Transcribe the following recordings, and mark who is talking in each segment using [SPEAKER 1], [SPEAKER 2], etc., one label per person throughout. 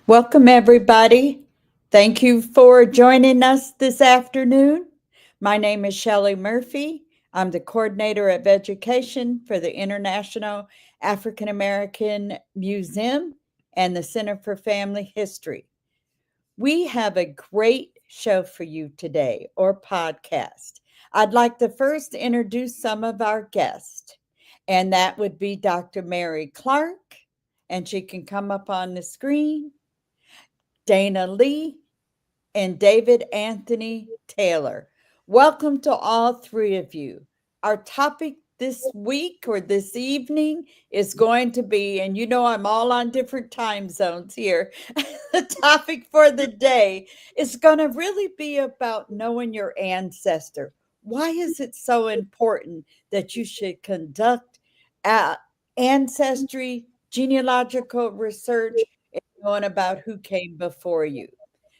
[SPEAKER 1] Welcome, everybody. Thank you for joining us this afternoon. My name is Shelley Murphy. I'm the coordinator of education for the International African American Museum and the Center for Family History. We have a great show for you today, or podcast. I'd like to first introduce some of our guests, and that would be Dr. Mary Clark, and she can come up on the screen. Dana Lee, and David Anthony Taylor. Welcome to all three of you. Our topic this week or this evening is going to be, and you know I'm all on different time zones here. The topic for the day is going to really be about knowing your ancestor. Why is it so important that you should conduct ancestry, genealogical research, knowing about who came before you?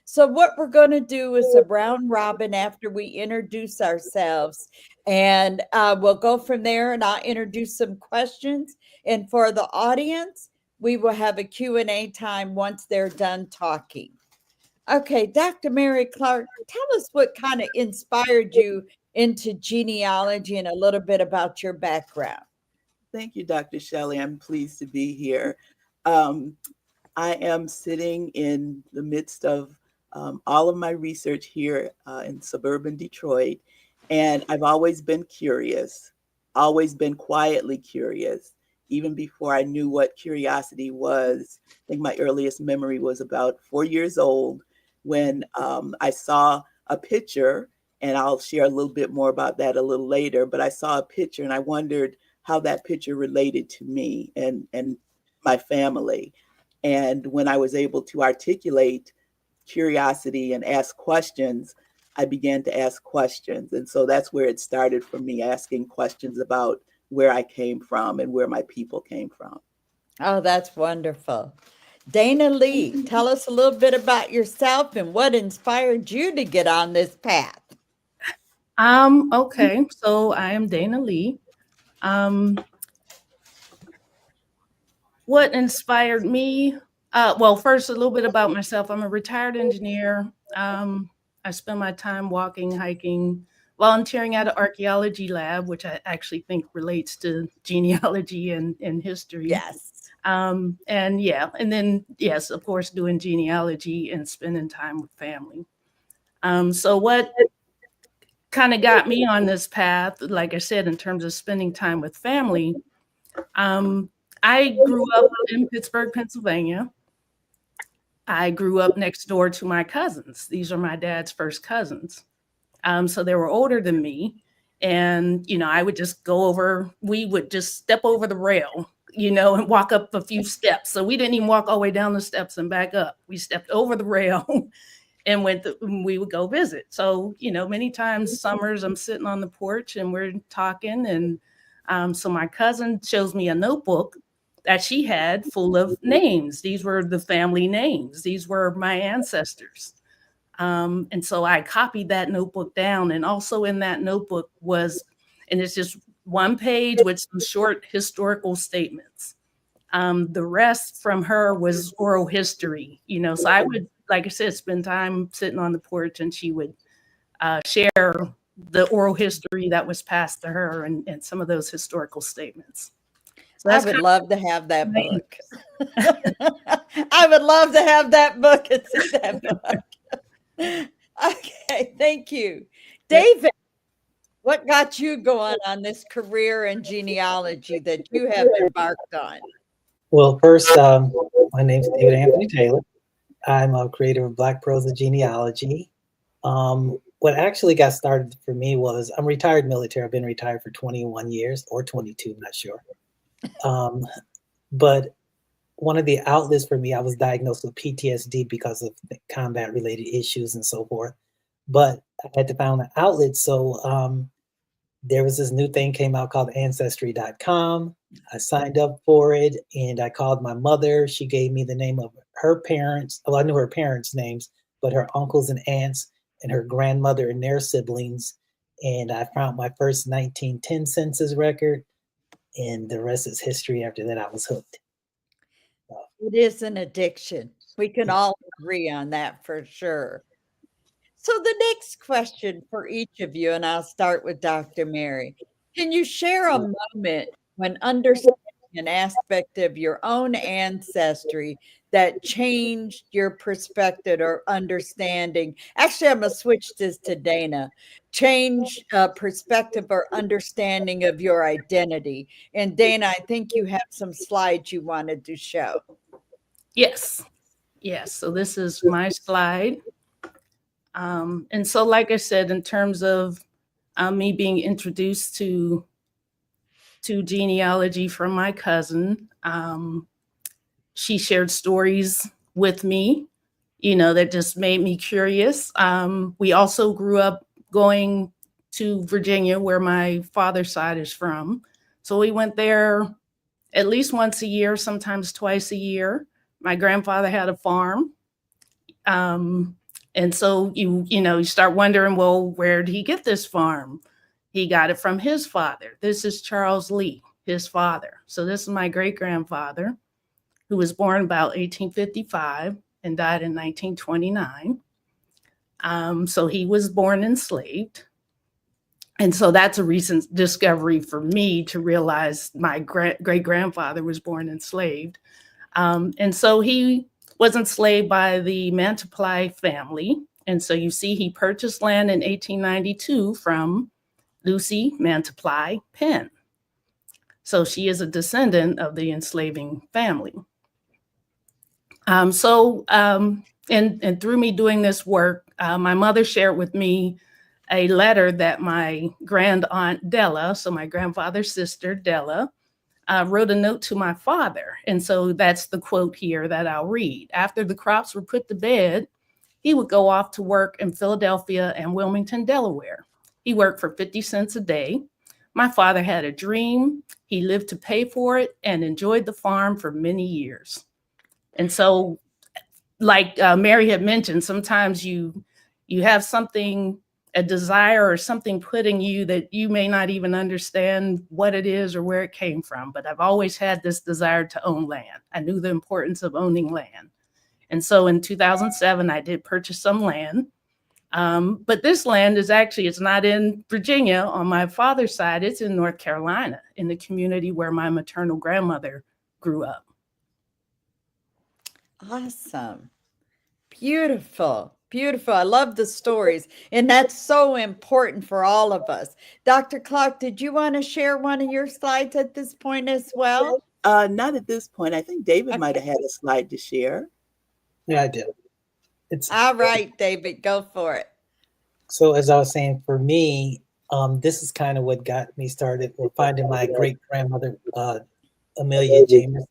[SPEAKER 1] So, what we're going to do is a round robin after we introduce ourselves, and we'll go from there. And I'll introduce some questions. And for the audience, we will have a Q&A time once they're done talking. Okay, Dr. Mary Clark, tell us what kind of inspired you into genealogy and a little bit about your background.
[SPEAKER 2] Thank you, Dr. Shelley. I'm pleased to be here. I am sitting in the midst of all of my research here in suburban Detroit, and I've always been curious, always been quietly curious, even before I knew what curiosity was. I think my earliest memory was about 4 years old when I saw a picture, and I'll share a little bit more about that a little later, but I saw a picture and I wondered how that picture related to me and my family. And when I was able to articulate curiosity and ask questions, I began to ask questions. And so that's where it started for me, asking questions about where I came from and where my people came from.
[SPEAKER 1] Oh, that's wonderful. Dana Lee, tell us a little bit about yourself and what inspired you to get on this path.
[SPEAKER 3] Okay, so I am Dana Lee. What inspired me? Well, first, a little bit about myself. I'm a retired engineer. I spend my time walking, hiking, volunteering at an archaeology lab, which I actually think relates to genealogy and history.
[SPEAKER 1] Yes.
[SPEAKER 3] And then, yes, of course, doing genealogy and spending time with family. So what kind of got me on this path, like I said, in terms of spending time with family, I grew up in Pittsburgh, Pennsylvania. I grew up next door to my cousins. These are my dad's first cousins. So they were older than me. And, I would just we would just step over the rail, and walk up a few steps. So we didn't even walk all the way down the steps and back up. We stepped over the rail and we would go visit. So, many times summers I'm sitting on the porch and we're talking. And so my cousin shows me a notebook that she had full of names. These were the family names. These were my ancestors. And so I copied that notebook down. And also in that notebook and it's just one page with some short historical statements. The rest from her was oral history, so I would, like I said, spend time sitting on the porch and she would share the oral history that was passed to her and some of those historical statements.
[SPEAKER 1] So I would love to have that book. I would love to have that book and see that book. Okay, thank you. David, what got you going on this career in genealogy that you have embarked on?
[SPEAKER 4] Well, first, my name is David Anthony Taylor. I'm a creator of Black Prosa Genealogy. What actually got started for me was I'm retired military. I've been retired for 21 years or 22, not sure. But one of the outlets for me, I was diagnosed with PTSD because of combat related issues and so forth. But I had to find an outlet. So there was this new thing came out called Ancestry.com. I signed up for it and I called my mother. She gave me the name of her parents. Well, I knew her parents' names, but her uncles and aunts and her grandmother and their siblings. And I found my first 1910 census record. And the rest is history. After that, I was hooked.
[SPEAKER 1] It is an addiction. We can all agree on that for sure. So the next question for each of you, and I'll start with Dr. Mary. Can you share a moment when understanding an aspect of your own ancestry that changed your perspective or understanding? Actually, I'm going to switch this to Dana. Change perspective or understanding of your identity. And Dana, I think you have some slides you wanted to show.
[SPEAKER 3] Yes. Yes. So this is my slide. And so, like I said, in terms of me being introduced to genealogy from my cousin, she shared stories with me, that just made me curious. We also grew up going to Virginia, where my father's side is from. So we went there at least once a year, sometimes twice a year. My grandfather had a farm. And so you start wondering, well, where did he get this farm? He got it from his father. This is Charles Lee, his father. So this is my great-grandfather, who was born about 1855 and died in 1929. So he was born enslaved. And so that's a recent discovery for me to realize my great-grandfather was born enslaved. And so he was enslaved by the Mantiply family. And so you see he purchased land in 1892 from Lucy Mantiply Penn. So she is a descendant of the enslaving family. And through me doing this work, my mother shared with me a letter that my grand aunt Della, so my grandfather's sister Della, wrote a note to my father. And so that's the quote here that I'll read. After the crops were put to bed, he would go off to work in Philadelphia and Wilmington, Delaware. He worked for 50 cents a day. My father had a dream. He lived to pay for it and enjoyed the farm for many years. And so, like Mary had mentioned, sometimes you have something, a desire or something put in you that you may not even understand what it is or where it came from. But I've always had this desire to own land. I knew the importance of owning land. And so in 2007, I did purchase some land. But this land it's not in Virginia on my father's side. It's in North Carolina, in the community where my maternal grandmother grew up.
[SPEAKER 1] Awesome. Beautiful. Beautiful. I love the stories. And that's so important for all of us. Dr. Clark, did you want to share one of your slides at this point as well?
[SPEAKER 2] Not at this point. I think David might have had a slide to share.
[SPEAKER 4] Yeah, I do.
[SPEAKER 1] All right, David, go for it.
[SPEAKER 4] So as I was saying, for me, this is kind of what got me started with finding my great grandmother, Amelia Jamerson.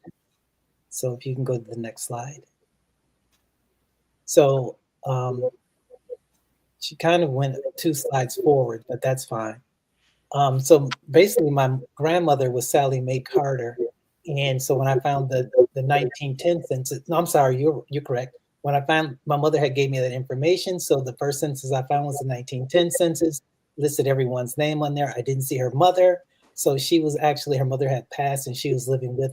[SPEAKER 4] So if you can go to the next slide. So she kind of went 2 slides forward, but that's fine. So basically, my grandmother was Sally Mae Carter, and so when I found the 1910 census, no, I'm sorry, you're correct. When I found, my mother had gave me that information. So the first census I found was the 1910 census, listed everyone's name on there. I didn't see her mother. So she was actually, her mother had passed and she was living with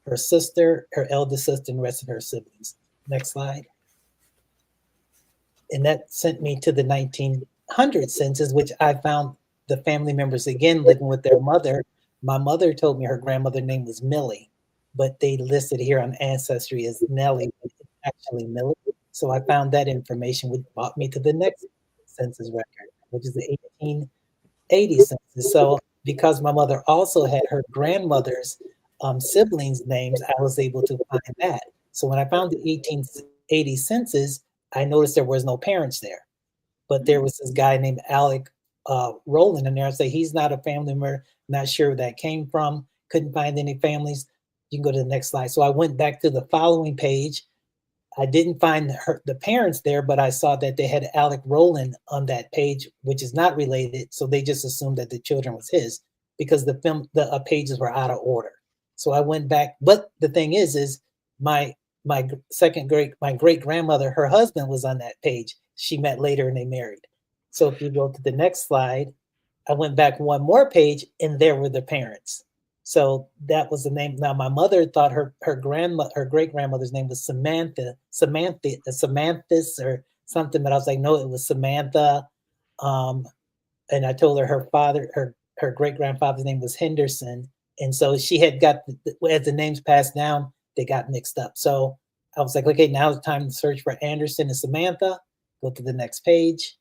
[SPEAKER 4] her sister, her eldest sister, and the rest of her siblings. Next slide. And that sent me to the 1900 census, which I found the family members again living with their mother. My mother told me her grandmother's name was Millie, but they listed here on Ancestry as Nellie, but it's actually Millie. So I found that information, which brought me to the next census record, which is the 1880 census. So because my mother also had her grandmother's siblings' names, I was able to find that. So when I found the 1880 census, I noticed there was no parents there, but there was this guy named Alec Rowland in there. I say he's not a family member, not sure where that came from, couldn't find any families. You can go to the next slide. So I went back to the following page. I didn't find the parents there, but I saw that they had Alec Rowland on that page, which is not related. So they just assumed that the children was his because the pages were out of order. So I went back, but the thing is my great grandmother, her husband was on that page. She met later and they married. So if you go to the next slide, I went back one more page and there were the parents. So that was the name. Now my mother thought her great grandmother's name was Samanthus or something, but I was like, no, it was Samantha. And I told her her great grandfather's name was Henderson, and so she had got as the names passed down, they got mixed up. So I was like, okay, now it's time to search for Anderson and Samantha. Go to the next page.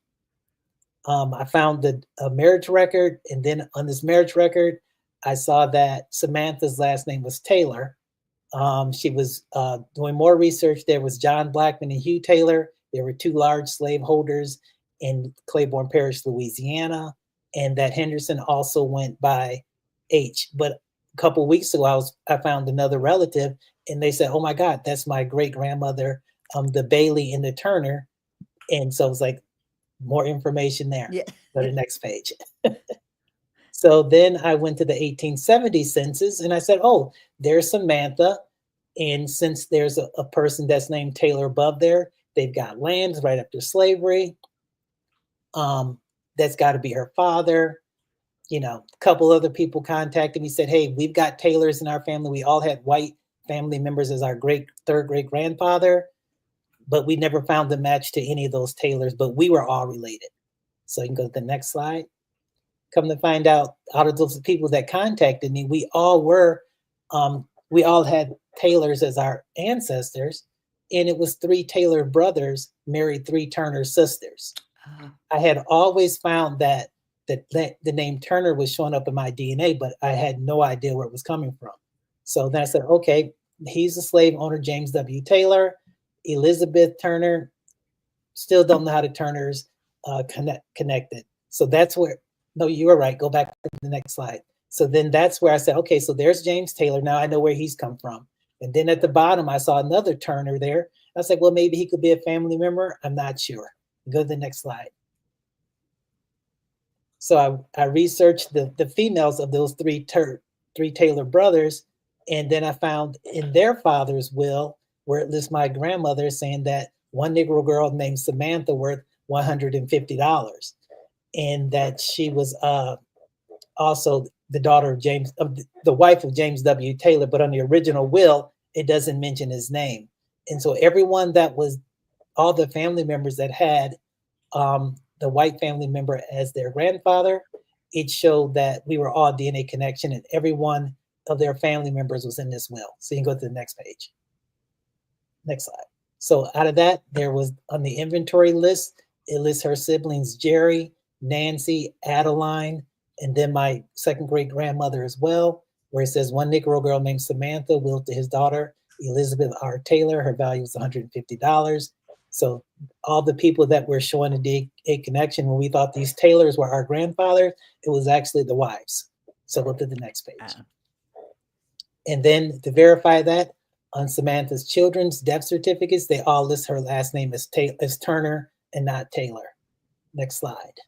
[SPEAKER 4] I found a marriage record, and then on this marriage record, I saw that Samantha's last name was Taylor. She was doing more research. There was John Blackman and Hugh Taylor. There were 2 large slaveholders in Claiborne Parish, Louisiana, and that Henderson also went by H. But a couple of weeks ago, I found another relative, and they said, "Oh my God, that's my great grandmother, the Bailey and the Turner." And so it was like more information there.
[SPEAKER 1] Yeah.
[SPEAKER 4] Go to the next page. So then I went to the 1870 census, and I said, "Oh, there's Samantha, and since there's a person that's named Taylor above there, they've got lands right after slavery. That's got to be her father." You know, a couple other people contacted me, said, "Hey, we've got Taylors in our family. We all had white family members as our third great grandfather, but we never found the match to any of those Taylors, but we were all related." So you can go to the next slide. Come to find out of those people that contacted me, we all had Taylors as our ancestors, and it was 3 Taylor brothers married 3 Turner sisters. I had always found that the name Turner was showing up in my DNA, but I had no idea where it was coming from. So then I said, okay, he's a slave owner, James W. Taylor, Elizabeth Turner, still don't know how the Turners connected. So that's where, no, you were right. Go back to the next slide. So then that's where I said, okay, so there's James Taylor. Now I know where he's come from. And then at the bottom, I saw another Turner there. I was like, well, maybe he could be a family member. I'm not sure. Go to the next slide. So I researched the females of those 3 Taylor brothers, and then I found in their father's will where it lists my grandmother saying that one Negro girl named Samantha worth $150, and that she was also the daughter of the wife of James W. Taylor, but on the original will, it doesn't mention his name. And so everyone that was, all the family members that had the white family member as their grandfather, it showed that we were all DNA connection, and every one of their family members was in this will. So you can go to the next page. Next slide. So out of that, there was on the inventory list, it lists her siblings, Jerry, Nancy, Adeline, and then my second great grandmother as well, where it says one Negro girl named Samantha willed to his daughter, Elizabeth R. Taylor. Her value was $150. So all the people that were showing a DNA connection, when we thought these Taylors were our grandfathers, it was actually the wives. So go to the next page. And then to verify that, on Samantha's children's death certificates, they all list her last name as Turner and not Taylor. Next slide.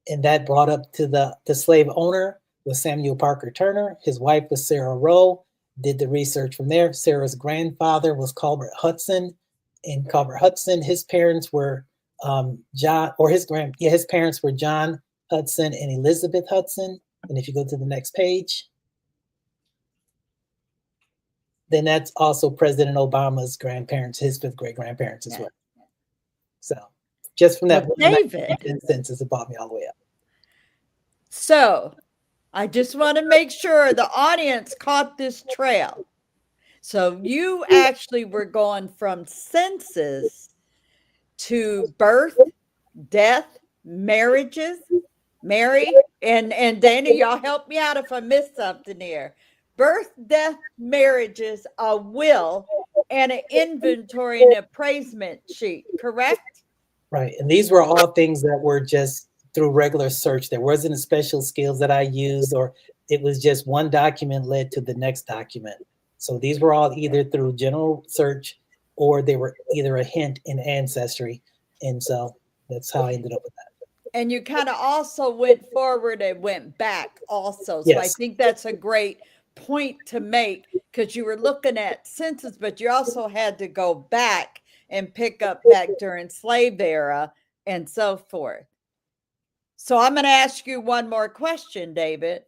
[SPEAKER 4] And that brought up to the slave owner was Samuel Parker Turner. His wife was Sarah Rowe. Did the research from there. Sarah's grandfather was Colbert Hudson. And Colbert Hudson, his parents were his parents were John Hudson and Elizabeth Hudson. And if you go to the next page, then that's also President Obama's grandparents, his fifth great grandparents as well. So just from that
[SPEAKER 1] David,
[SPEAKER 4] census, it brought me all the way up.
[SPEAKER 1] So I just want to make sure the audience caught this trail. So you actually were going from census to birth, death, marriages, Mary, and Dana, y'all help me out if I missed something here. Birth, death, marriages, a will, and an inventory and appraisement sheet, correct?
[SPEAKER 4] Right. And these were all things that were just through regular search. There wasn't special skills that I used, or it was just one document led to the next document. So these were all either through general search or they were either a hint in Ancestry. And so that's how I ended up with that.
[SPEAKER 1] And you kind of also went forward and went back also. So
[SPEAKER 4] Yes.
[SPEAKER 1] I think that's a great point to make, because you were looking at census, but you also had to go back and pick up back during slave era and so forth. So I'm going to ask you one more question, David.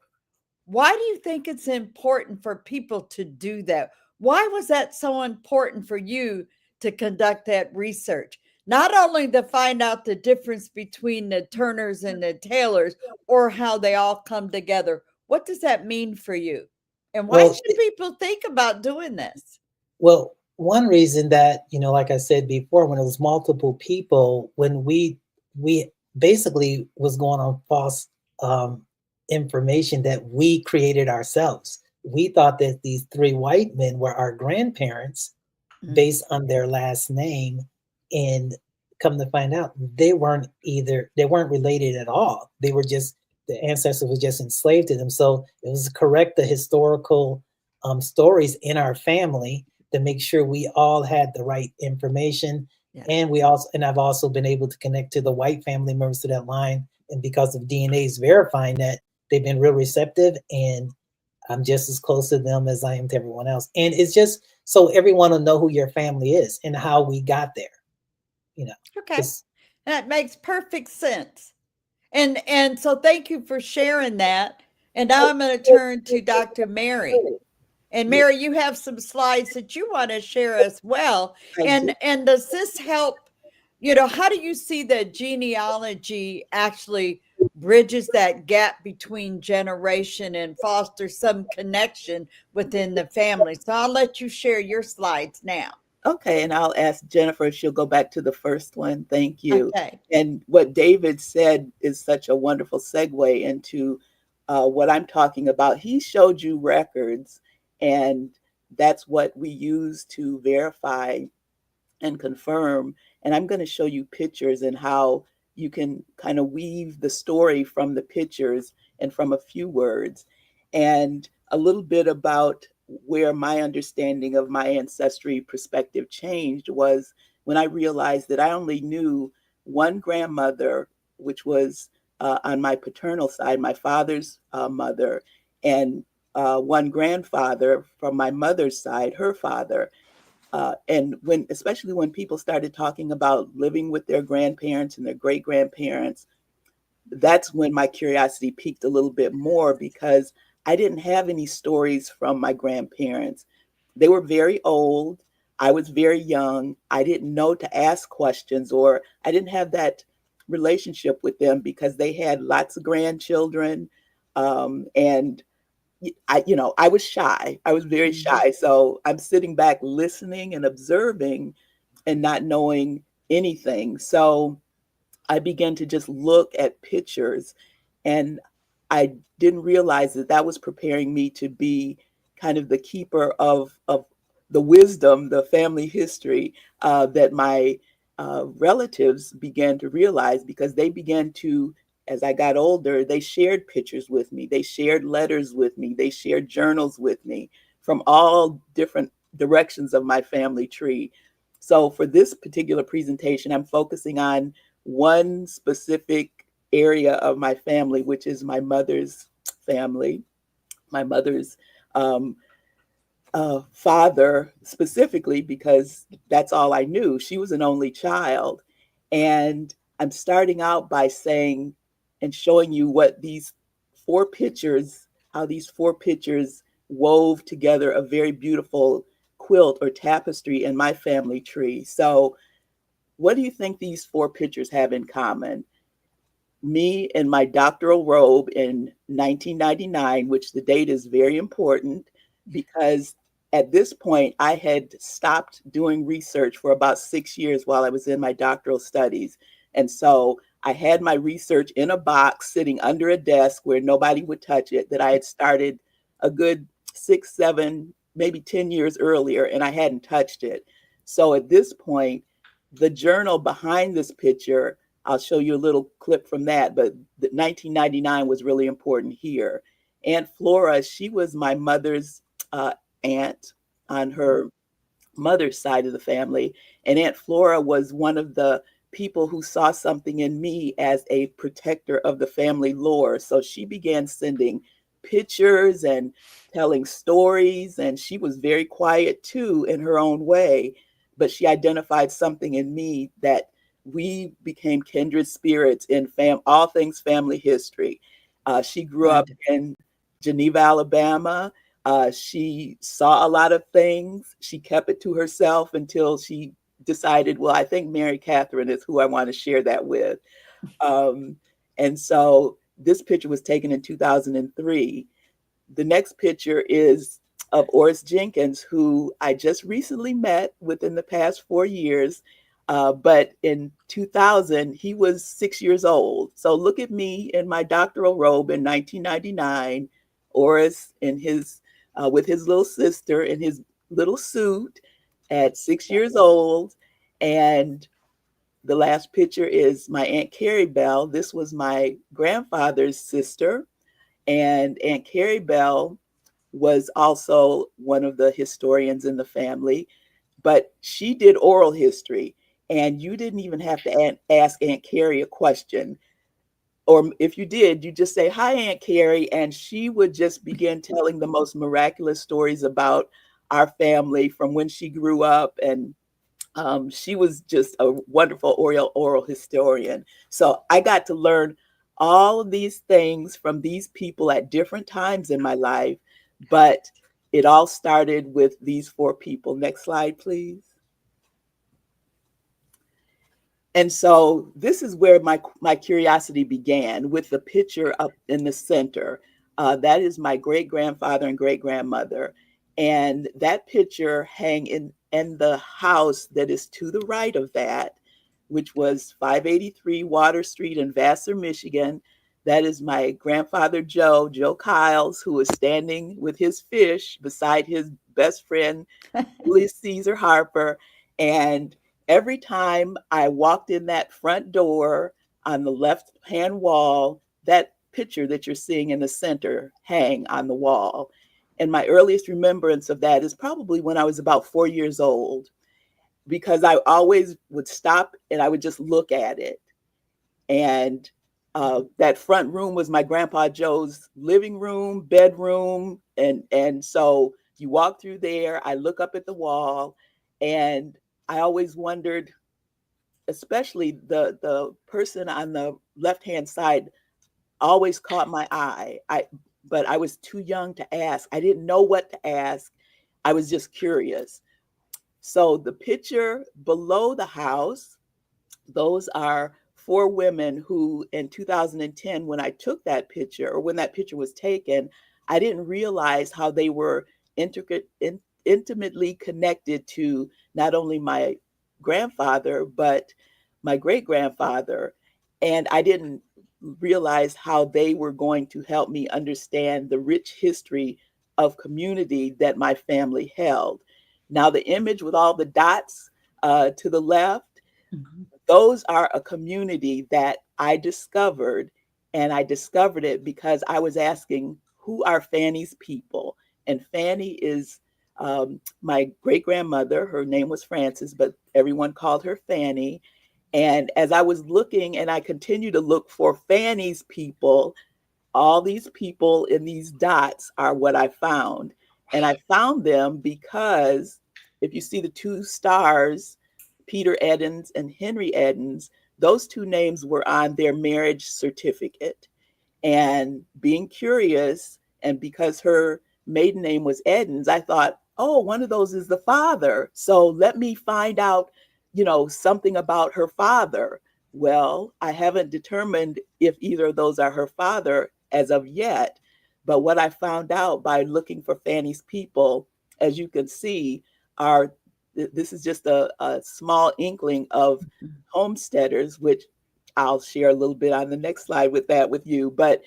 [SPEAKER 1] Why do you think it's important for people to do that? Why was that so important for you to conduct that research? Not only to find out the difference between the Turners and the Taylors or how they all come together. What does that mean for you? And why
[SPEAKER 4] Well,
[SPEAKER 1] should people think about doing this?
[SPEAKER 4] Well, one reason that, like I said before, when it was multiple people, when we basically was going on false information that we created ourselves. We thought that these three white men were our grandparents based on their last name, and come to find out they weren't related at all. They were just, the ancestors were just enslaved to them. So it was correct the historical stories in our family to make sure we all had the right information.
[SPEAKER 1] Yeah.
[SPEAKER 4] And I've also been able to connect to the white family members to that line. And because of DNA's verifying that, they've been real receptive, and I'm just as close to them as I am to everyone else. And it's just so everyone will know who your family is and how we got there.
[SPEAKER 1] Okay. That makes perfect sense. And so thank you for sharing that. And now I'm going to turn to Dr. Mary. And Mary, you have some slides that you want to share as well. And does this help, how do you see that genealogy actually bridges that gap between generation and fosters some connection within the family? So I'll let you share your slides now.
[SPEAKER 2] Okay, and I'll ask Jennifer if she'll go back to the first one. Thank you.
[SPEAKER 1] Okay.
[SPEAKER 2] And what David said is such a wonderful segue into what I'm talking about. He showed you records, and that's what we use to verify and confirm. And I'm going to show you pictures and how you can kind of weave the story from the pictures and from a few words. And a little bit about where my understanding of my ancestry perspective changed was when I realized that I only knew one grandmother, which was on my paternal side, my father's mother, and one grandfather from my mother's side, her father. And especially when people started talking about living with their grandparents and their great grandparents, that's when my curiosity peaked a little bit more, because I didn't have any stories from my grandparents. They were very old. I was very young. I didn't know to ask questions, or I didn't have that relationship with them because they had lots of grandchildren. And I was shy. I was very shy. So I'm sitting back listening and observing and not knowing anything. So I began to just look at pictures, and I didn't realize that that was preparing me to be kind of the keeper of the wisdom, the family history that my relatives began to realize, because they began to, as I got older, they shared pictures with me. They shared letters with me. They shared journals with me from all different directions of my family tree. So for this particular presentation, I'm focusing on one specific area of my family, which is my mother's family, my mother's father specifically, because that's all I knew. She was an only child. And I'm starting out by saying and showing you what these four pictures, how these four pictures wove together a very beautiful quilt or tapestry in my family tree. So what do you think these four pictures have in common? Me in my doctoral robe in 1999, which the date is very important because at this point I had stopped doing research for about 6 years while I was in my doctoral studies. And so I had my research in a box sitting under a desk where nobody would touch it, that I had started a good 6, 7, maybe 10 years earlier, and I hadn't touched it. So at this point, the journal behind this picture, I'll show you a little clip from that, but 1999 was really important here. Aunt Flora, she was my mother's aunt on her mother's side of the family. And Aunt Flora was one of the people who saw something in me as a protector of the family lore. So she began sending pictures and telling stories, and she was very quiet too in her own way, but she identified something in me that we became kindred spirits in all things family history. She grew up in Geneva, Alabama. She saw a lot of things. She kept it to herself until she decided, well, I think Mary Catherine is who I want to share that with. And so this picture was taken in 2003. The next picture is of Oris Jenkins, who I just recently met within the past 4 years. But in 2000, he was 6 years old. So look at me in my doctoral robe in 1999, Oris in his with his little sister in his little suit at 6 years old. And the last picture is my Aunt Carrie Bell. This was my grandfather's sister. And Aunt Carrie Bell was also one of the historians in the family, but she did oral history. And you didn't even have to ask Aunt Carrie a question. Or if you did, you just say, "Hi, Aunt Carrie," and she would just begin telling the most miraculous stories about our family from when she grew up. And she was just a wonderful oral historian. So I got to learn all of these things from these people at different times in my life, but it all started with these 4 people. Next slide, please. And so this is where my curiosity began, with the picture up in the center. That is my great-grandfather and great-grandmother. And that picture hang in the house that is to the right of that, which was 583 Water Street in Vassar, Michigan. That is my grandfather, Joe Kiles, who is standing with his fish beside his best friend, Julius Caesar Harper. And every time I walked in that front door, on the left-hand wall, that picture that you're seeing in the center hang on the wall. And my earliest remembrance of that is probably when I was about 4 years old, because I always would stop and I would just look at it. And that front room was my grandpa Joe's living room, bedroom. And so you walk through there, I look up at the wall, and I always wondered, especially the person on the left-hand side always caught my eye. But I was too young to ask. I didn't know what to ask. I was just curious. So the picture below the house, those are 4 women who in 2010, when I took that picture, or when that picture was taken, I didn't realize how they were intimately connected to not only my grandfather, but my great-grandfather. And I didn't realize how they were going to help me understand the rich history of community that my family held. Now, the image with all the dots to the left, those are a community that I discovered, and I discovered it because I was asking, who are Fanny's people? And Fanny is my great-grandmother. Her name was Frances, but everyone called her Fanny. And as I was looking, and I continue to look for Fanny's people, all these people in these dots are what I found. And I found them because if you see the 2 stars, Peter Eddins and Henry Eddins, those 2 names were on their marriage certificate. And being curious, and because her maiden name was Eddins, I thought, oh, one of those is the father. So let me find out, something about her father. Well, I haven't determined if either of those are her father as of yet. But what I found out by looking for Fanny's people, as you can see, this is just a small inkling of homesteaders, which I'll share a little bit on the next slide with you. But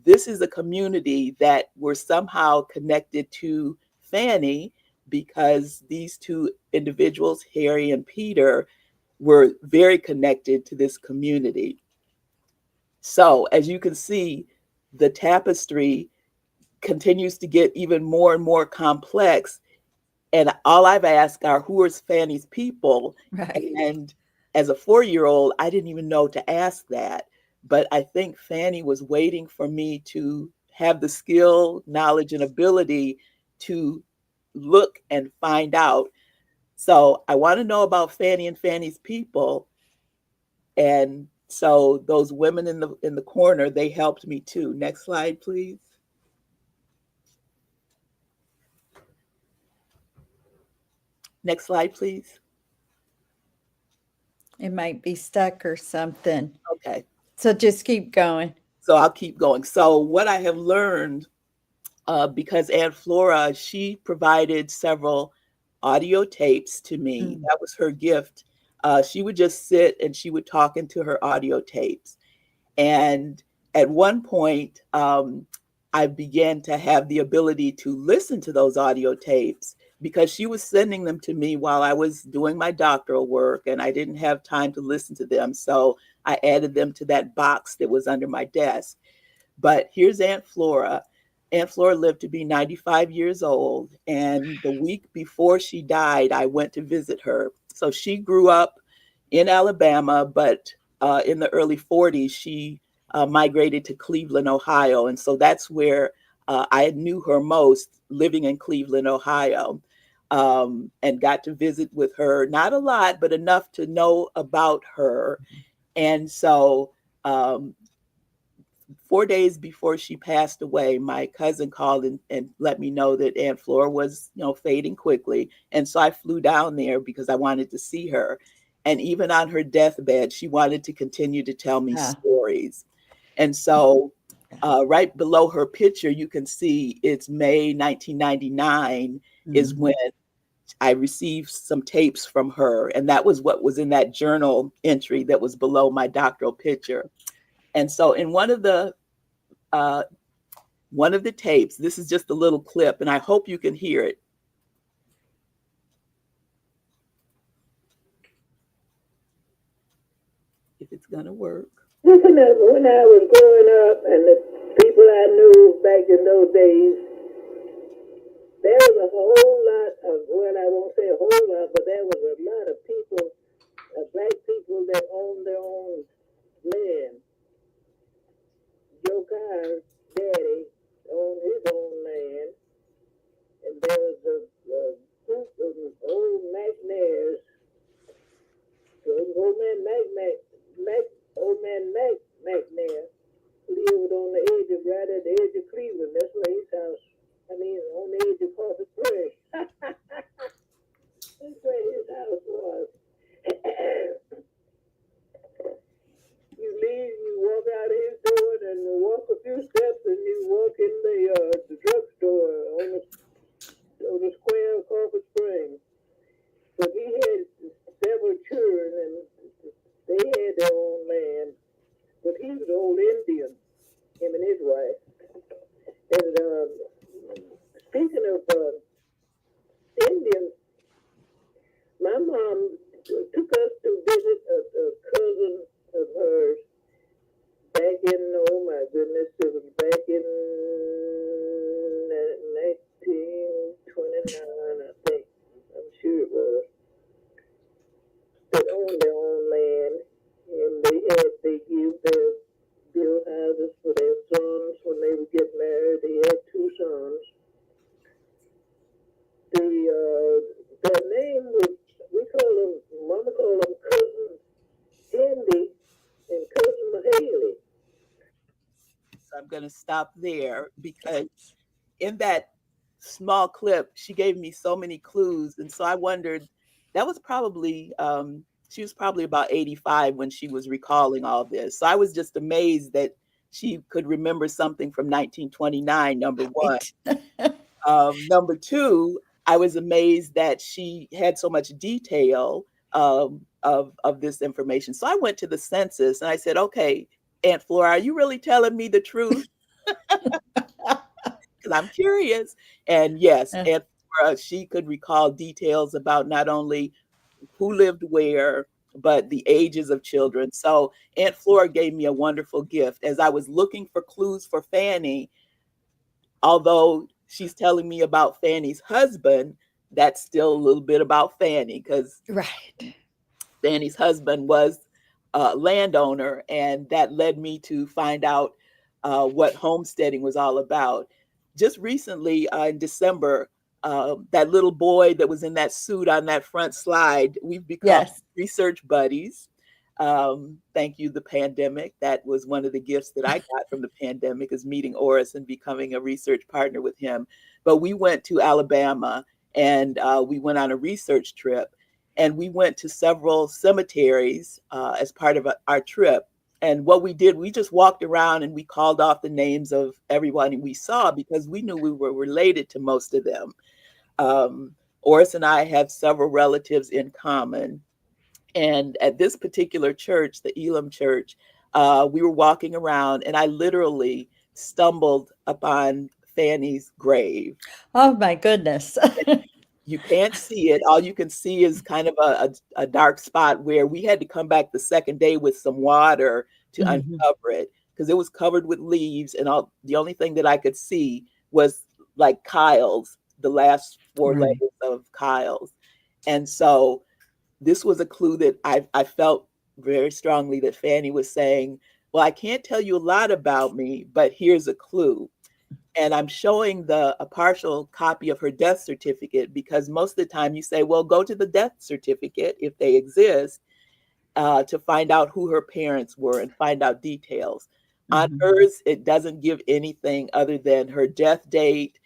[SPEAKER 2] this is a community that were somehow connected to Fanny, because these 2 individuals, Harry and Peter, were very connected to this community. So as you can see, the tapestry continues to get even more and more complex. And all I've asked are, who is Fanny's people?
[SPEAKER 1] Right.
[SPEAKER 2] And as a 4-year-old, I didn't even know to ask that. But I think Fanny was waiting for me to have the skill, knowledge, and ability to look and find out. So I want to know about Fanny and Fanny's people. And so those women in the corner, they helped me too. Next slide, please. Next slide, please.
[SPEAKER 1] It might be stuck or something.
[SPEAKER 2] Okay.
[SPEAKER 1] So just keep going.
[SPEAKER 2] So I'll keep going. So what I have learned, because Aunt Flora, she provided several audio tapes to me. That was her gift. She would just sit and she would talk into her audio tapes. And at one point, I began to have the ability to listen to those audio tapes because she was sending them to me while I was doing my doctoral work and I didn't have time to listen to them. So I added them to that box that was under my desk. But here's Aunt Flora. Aunt Flora lived to be 95 years old. And the week before she died, I went to visit her. So she grew up in Alabama, but in the early 40s, she migrated to Cleveland, Ohio. And so that's where I knew her most, living in Cleveland, Ohio, and got to visit with her, not a lot, but enough to know about her. And so 4 days before she passed away, my cousin called and let me know that Aunt Flora was, fading quickly. And so I flew down there because I wanted to see her. And even on her deathbed, she wanted to continue to tell me stories. And so right below her picture, you can see it's May 1999 is when I received some tapes from her. And that was what was in that journal entry that was below my doctoral picture. And so in one of the tapes, this is just a little clip, and I hope you can hear it. If it's gonna work.
[SPEAKER 5] When I was growing up and the people I knew back in those days, there was a whole lot of, well, I won't say a whole lot, but there was a lot of people, black people that owned their own land. Joe Carr's daddy owned his own land, and there was a group of old McNairs. So old man McNair lived on the edge of, right at the edge of Cleveland. That's where his house, on the edge of Corpus Christi. That's where his house was. You leave, you walk out his door, and you walk a few steps, and you walk in the drugstore on the square of Corpus Springs. But he had several children, and they had their own land. But he was an old Indian, him and his wife. And speaking of Indians, my mom took us to visit a cousin of hers back in, oh my goodness, it was back in 1929, I think. I'm sure it was. They owned their own land, and they built houses for their sons when they would get married. They had 2 sons. Their name was, Mama called them Cousin Andy and Cousin Mahaley.
[SPEAKER 2] So I'm going to stop there because in that small clip, she gave me so many clues. And so I wondered, that was probably, she was probably about 85 when she was recalling all this. So I was just amazed that she could remember something from 1929, number one. Number two, I was amazed that she had so much detail of this information. So I went to the census and I said, okay, Aunt Flora, are you really telling me the truth? Because I'm curious. And yes, Aunt Flora, she could recall details about not only who lived where, but the ages of children. So Aunt Flora gave me a wonderful gift. As I was looking for clues for Fanny, although she's telling me about Fanny's husband, that's still a little bit about Fanny, because Fanny's husband was a landowner, and that led me to find out what homesteading was all about. Just recently, in December, that little boy that was in that suit on that front slide, we've become research buddies. Thank you, the pandemic. That was one of the gifts that I got from the pandemic, is meeting Oris and becoming a research partner with him. But we went to Alabama and we went on a research trip, and we went to several cemeteries as part of our trip. And what we did, we just walked around and we called off the names of everyone we saw because we knew we were related to most of them. Oris and I have several relatives in common. And at this particular church, the Elam Church, we were walking around and I literally stumbled upon Fanny's grave.
[SPEAKER 1] Oh my goodness.
[SPEAKER 2] You can't see it. All you can see is kind of a dark spot where we had to come back the second day with some water to uncover it because it was covered with leaves, and the only thing that I could see was like Kyle's, the last four letters of Kyle's. And so this was a clue that I felt very strongly that Fanny was saying, well, I can't tell you a lot about me, but here's a clue. And I'm showing a partial copy of her death certificate because most of the time you say, well, go to the death certificate if they exist to find out who her parents were and find out details. On hers, it doesn't give anything other than her death date.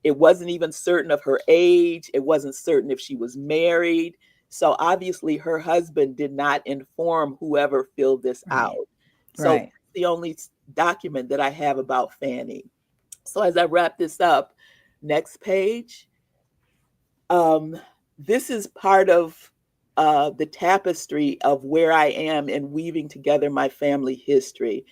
[SPEAKER 2] It wasn't even certain of her age. It wasn't certain if she was married. So obviously her husband did not inform whoever filled this out. So that's the only document that I have about Fanny. So as I wrap this up, next page, this is part of the tapestry of where I am in weaving together my family history.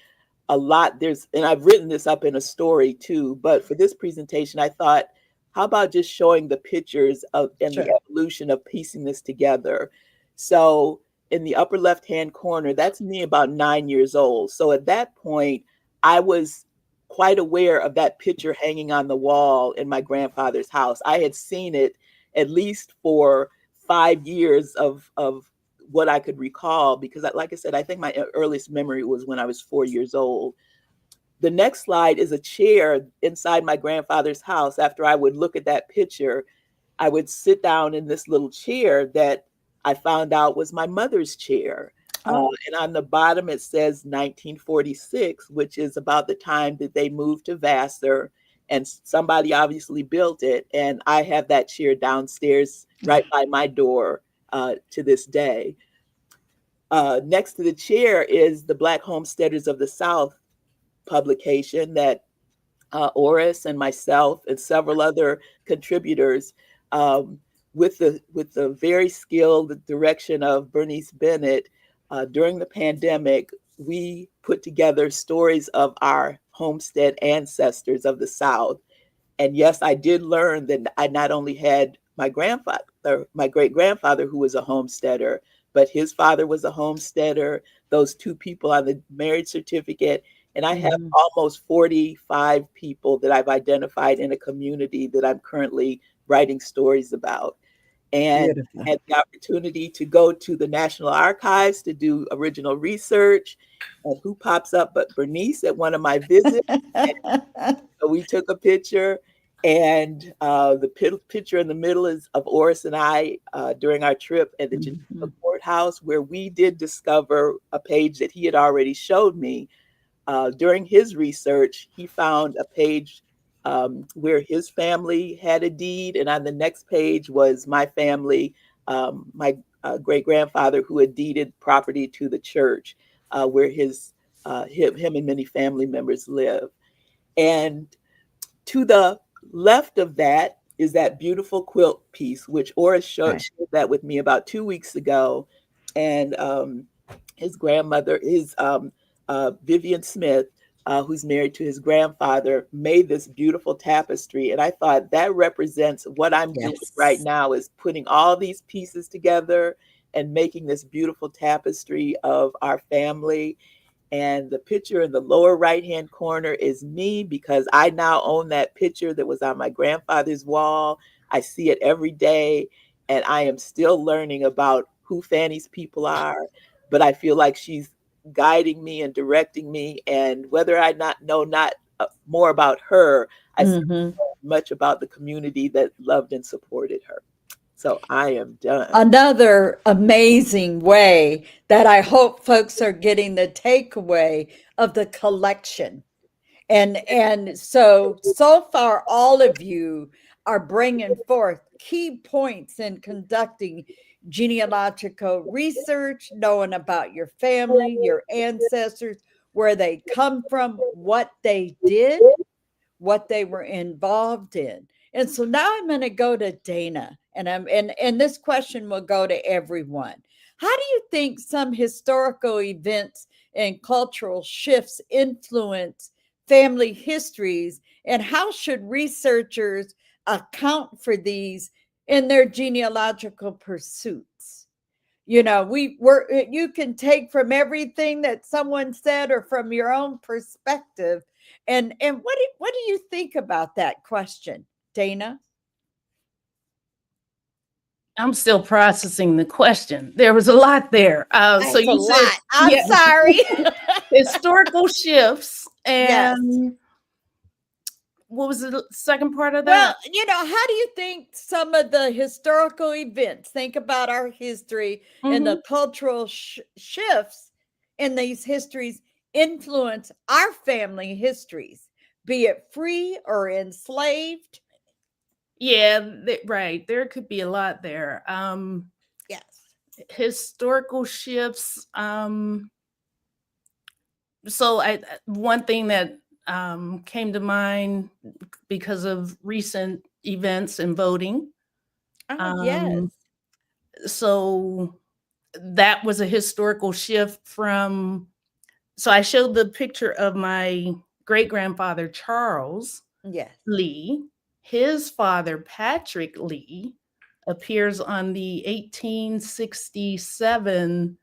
[SPEAKER 2] A lot and I've written this up in a story too, but for this presentation, I thought, how about just showing the pictures and the evolution of piecing this together? So in the upper left-hand corner, that's me about 9 years old. So at that point, I was quite aware of that picture hanging on the wall in my grandfather's house. I had seen it at least for 5 years of what I could recall, because like I said, I think my earliest memory was when I was 4 years old. The next slide is a chair inside my grandfather's house. After I would look at that picture, I would sit down in this little chair that I found out was my mother's chair. And on the bottom, it says 1946, which is about the time that they moved to Vassar, and somebody obviously built it. And I have that chair downstairs right by my door to this day. Next to the chair is the Black Homesteaders of the South publication that Oris and myself and several other contributors with the very skilled direction of Bernice Bennett. During the pandemic, we put together stories of our homestead ancestors of the South. And yes, I did learn that I not only had my grandfather, my great-grandfather, who was a homesteader, but his father was a homesteader, those two people on the marriage certificate. And I have almost 45 people that I've identified in a community that I'm currently writing stories about. And had the opportunity to go to the National Archives to do original research. And who pops up but Bernice at one of my visits. So we took a picture, and the picture in the middle is of Oris and I during our trip at the Geneva courthouse, where we did discover a page that he had already showed me. During his research, he found a page where his family had a deed, and on the next page was my family, my great-grandfather, who had deeded property to the church where him and many family members live. And to the left of that is that beautiful quilt piece, which Oris shared that with me about 2 weeks ago. And his grandmother, Vivian Smith, who's married to his grandfather, made this beautiful tapestry. And I thought that represents what I'm doing right now, is putting all these pieces together and making this beautiful tapestry of our family. And the picture in the lower right-hand corner is me, because I now own that picture that was on my grandfather's wall. I see it every day, and I am still learning about who Fanny's people are. But I feel like she's guiding me and directing me, and whether I know more about her, I still know much about the community that loved and supported her. So I am done.
[SPEAKER 1] Another amazing way that I hope folks are getting the takeaway of the collection. And so far, all of you, are bringing forth key points in conducting genealogical research, knowing about your family, your ancestors, where they come from, what they did, what they were involved in. And so now I'm going to go to Dana, and this question will go to everyone. How do you think some historical events and cultural shifts influence family histories, and how should researchers account for these in their genealogical pursuits? You know, you can take from everything that someone said or from your own perspective. And what do you think about that question, Dana?
[SPEAKER 3] I'm still processing the question. There was a lot there. So you said,
[SPEAKER 1] I'm sorry.
[SPEAKER 3] historical shifts,
[SPEAKER 1] Yes.
[SPEAKER 3] and what was the second part of
[SPEAKER 1] Well,
[SPEAKER 3] that?
[SPEAKER 1] you know, how do you think some of the historical events, think about our history and the cultural shifts in these histories, influence our family histories, be it free or enslaved?
[SPEAKER 3] Yeah, right. There could be a lot there.
[SPEAKER 1] Yes.
[SPEAKER 3] Historical shifts. So one thing that came to mind because of recent events and voting.
[SPEAKER 1] Yes.
[SPEAKER 3] So that was a historical shift from. So I showed the picture of my great grandfather Charles
[SPEAKER 1] Yes.
[SPEAKER 3] Lee. His father Patrick Lee appears on the 1867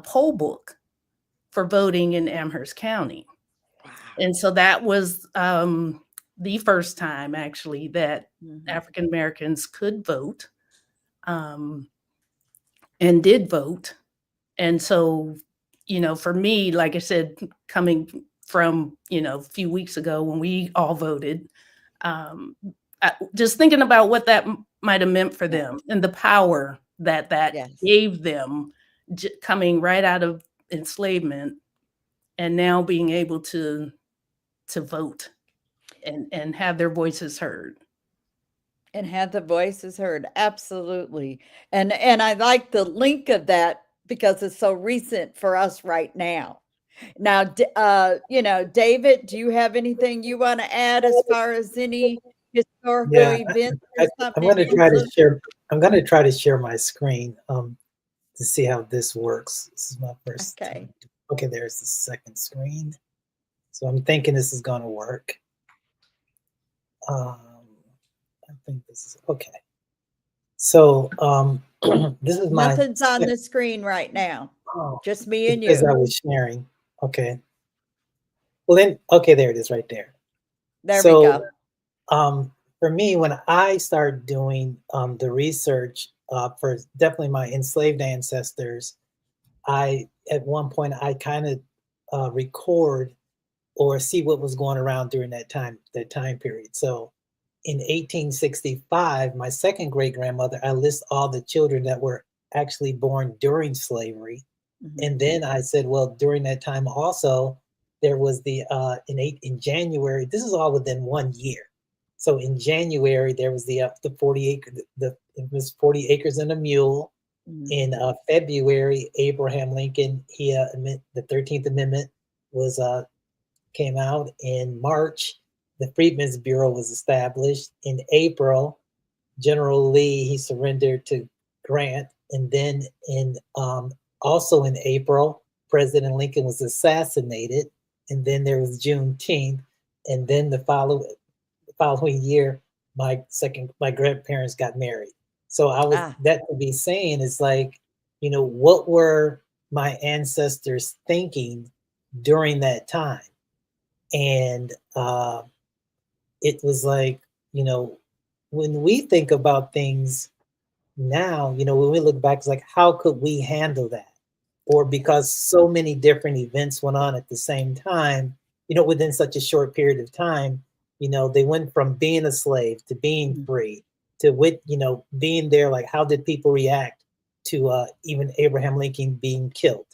[SPEAKER 3] poll book for voting in Amherst County.
[SPEAKER 1] Wow.
[SPEAKER 3] And so that was the first time actually that African Americans could vote and did vote. And so, you know, for me, like I said, coming from, you know, a few weeks ago when we all voted, just thinking about what that might have meant for them and the power that
[SPEAKER 1] Yes.
[SPEAKER 3] gave them coming right out of enslavement and now being able to vote and have their voices heard.
[SPEAKER 1] And have the voices heard. Absolutely. And I like the link of that because it's so recent for us right now. Now, you know, David, do you have anything you want to add as far as any historical events or something?
[SPEAKER 4] I'm going to try to share. I'm going to try to share my screen to see how this works. This is my first.
[SPEAKER 1] Okay.
[SPEAKER 4] Okay, there's the second screen. So I'm thinking this is going to work. I think this is okay. So this is my.
[SPEAKER 1] Nothing's on the screen right now.
[SPEAKER 4] Oh,
[SPEAKER 1] just me and
[SPEAKER 4] because
[SPEAKER 1] you.
[SPEAKER 4] I was sharing. Okay. Well then, okay, there it is, right there.
[SPEAKER 1] There we go.
[SPEAKER 4] For me, when I started doing the research for definitely my enslaved ancestors, at one point I kind of record or see what was going around during that time period. So in 1865, my second great grandmother, I list all the children that were actually born during slavery. And then I said, well, during that time also, there was the in January, this is all within 1 year. So in January, there was the 40 acre, it was 40 acres and a mule. In February, Abraham Lincoln, the 13th Amendment was came out. In March, the Freedmen's Bureau was established. In April, General Lee, he surrendered to Grant. And then also in April, President Lincoln was assassinated. And then there was Juneteenth. And then the following year, my grandparents got married. So I was that to be saying is like, you know, what were my ancestors thinking during that time? And it was like, you know, when we think about things now, you know, when we look back, it's like, how could we handle that? Or because so many different events went on at the same time, you know, within such a short period of time, you know, they went from being a slave to being free to you know, being there. Like, how did people react to even Abraham Lincoln being killed?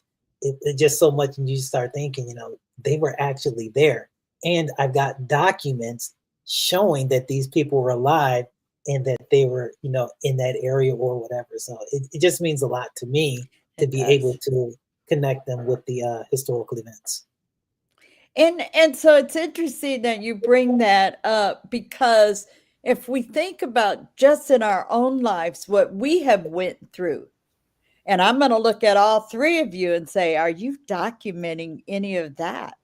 [SPEAKER 4] It just so much, and you start thinking, you know, they were actually there. And I've got documents showing that these people were alive and that they were, in that area or whatever. So it just means a lot to me to
[SPEAKER 1] It
[SPEAKER 4] be
[SPEAKER 1] does.
[SPEAKER 4] able to connect them with the historical events.
[SPEAKER 1] And so it's interesting that you bring that up, because if we think about just in our own lives what we have went through, and I'm going to look at all three of you and say, are you documenting any of that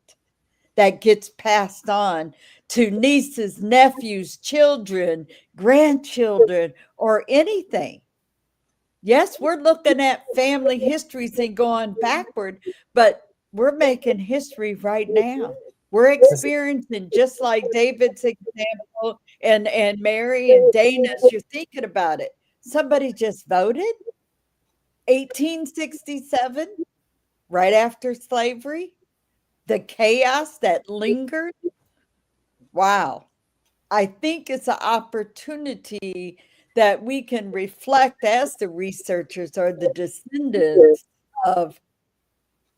[SPEAKER 1] gets passed on to nieces, nephews, children, grandchildren, or anything? Yes, we're looking at family histories and going backward, but we're making history right now. We're experiencing, just like David's example and Mary and Dana's, you're thinking about it. Somebody just voted 1867, right after slavery, the chaos that lingered. Wow. I think it's an opportunity that we can reflect as the researchers or the descendants of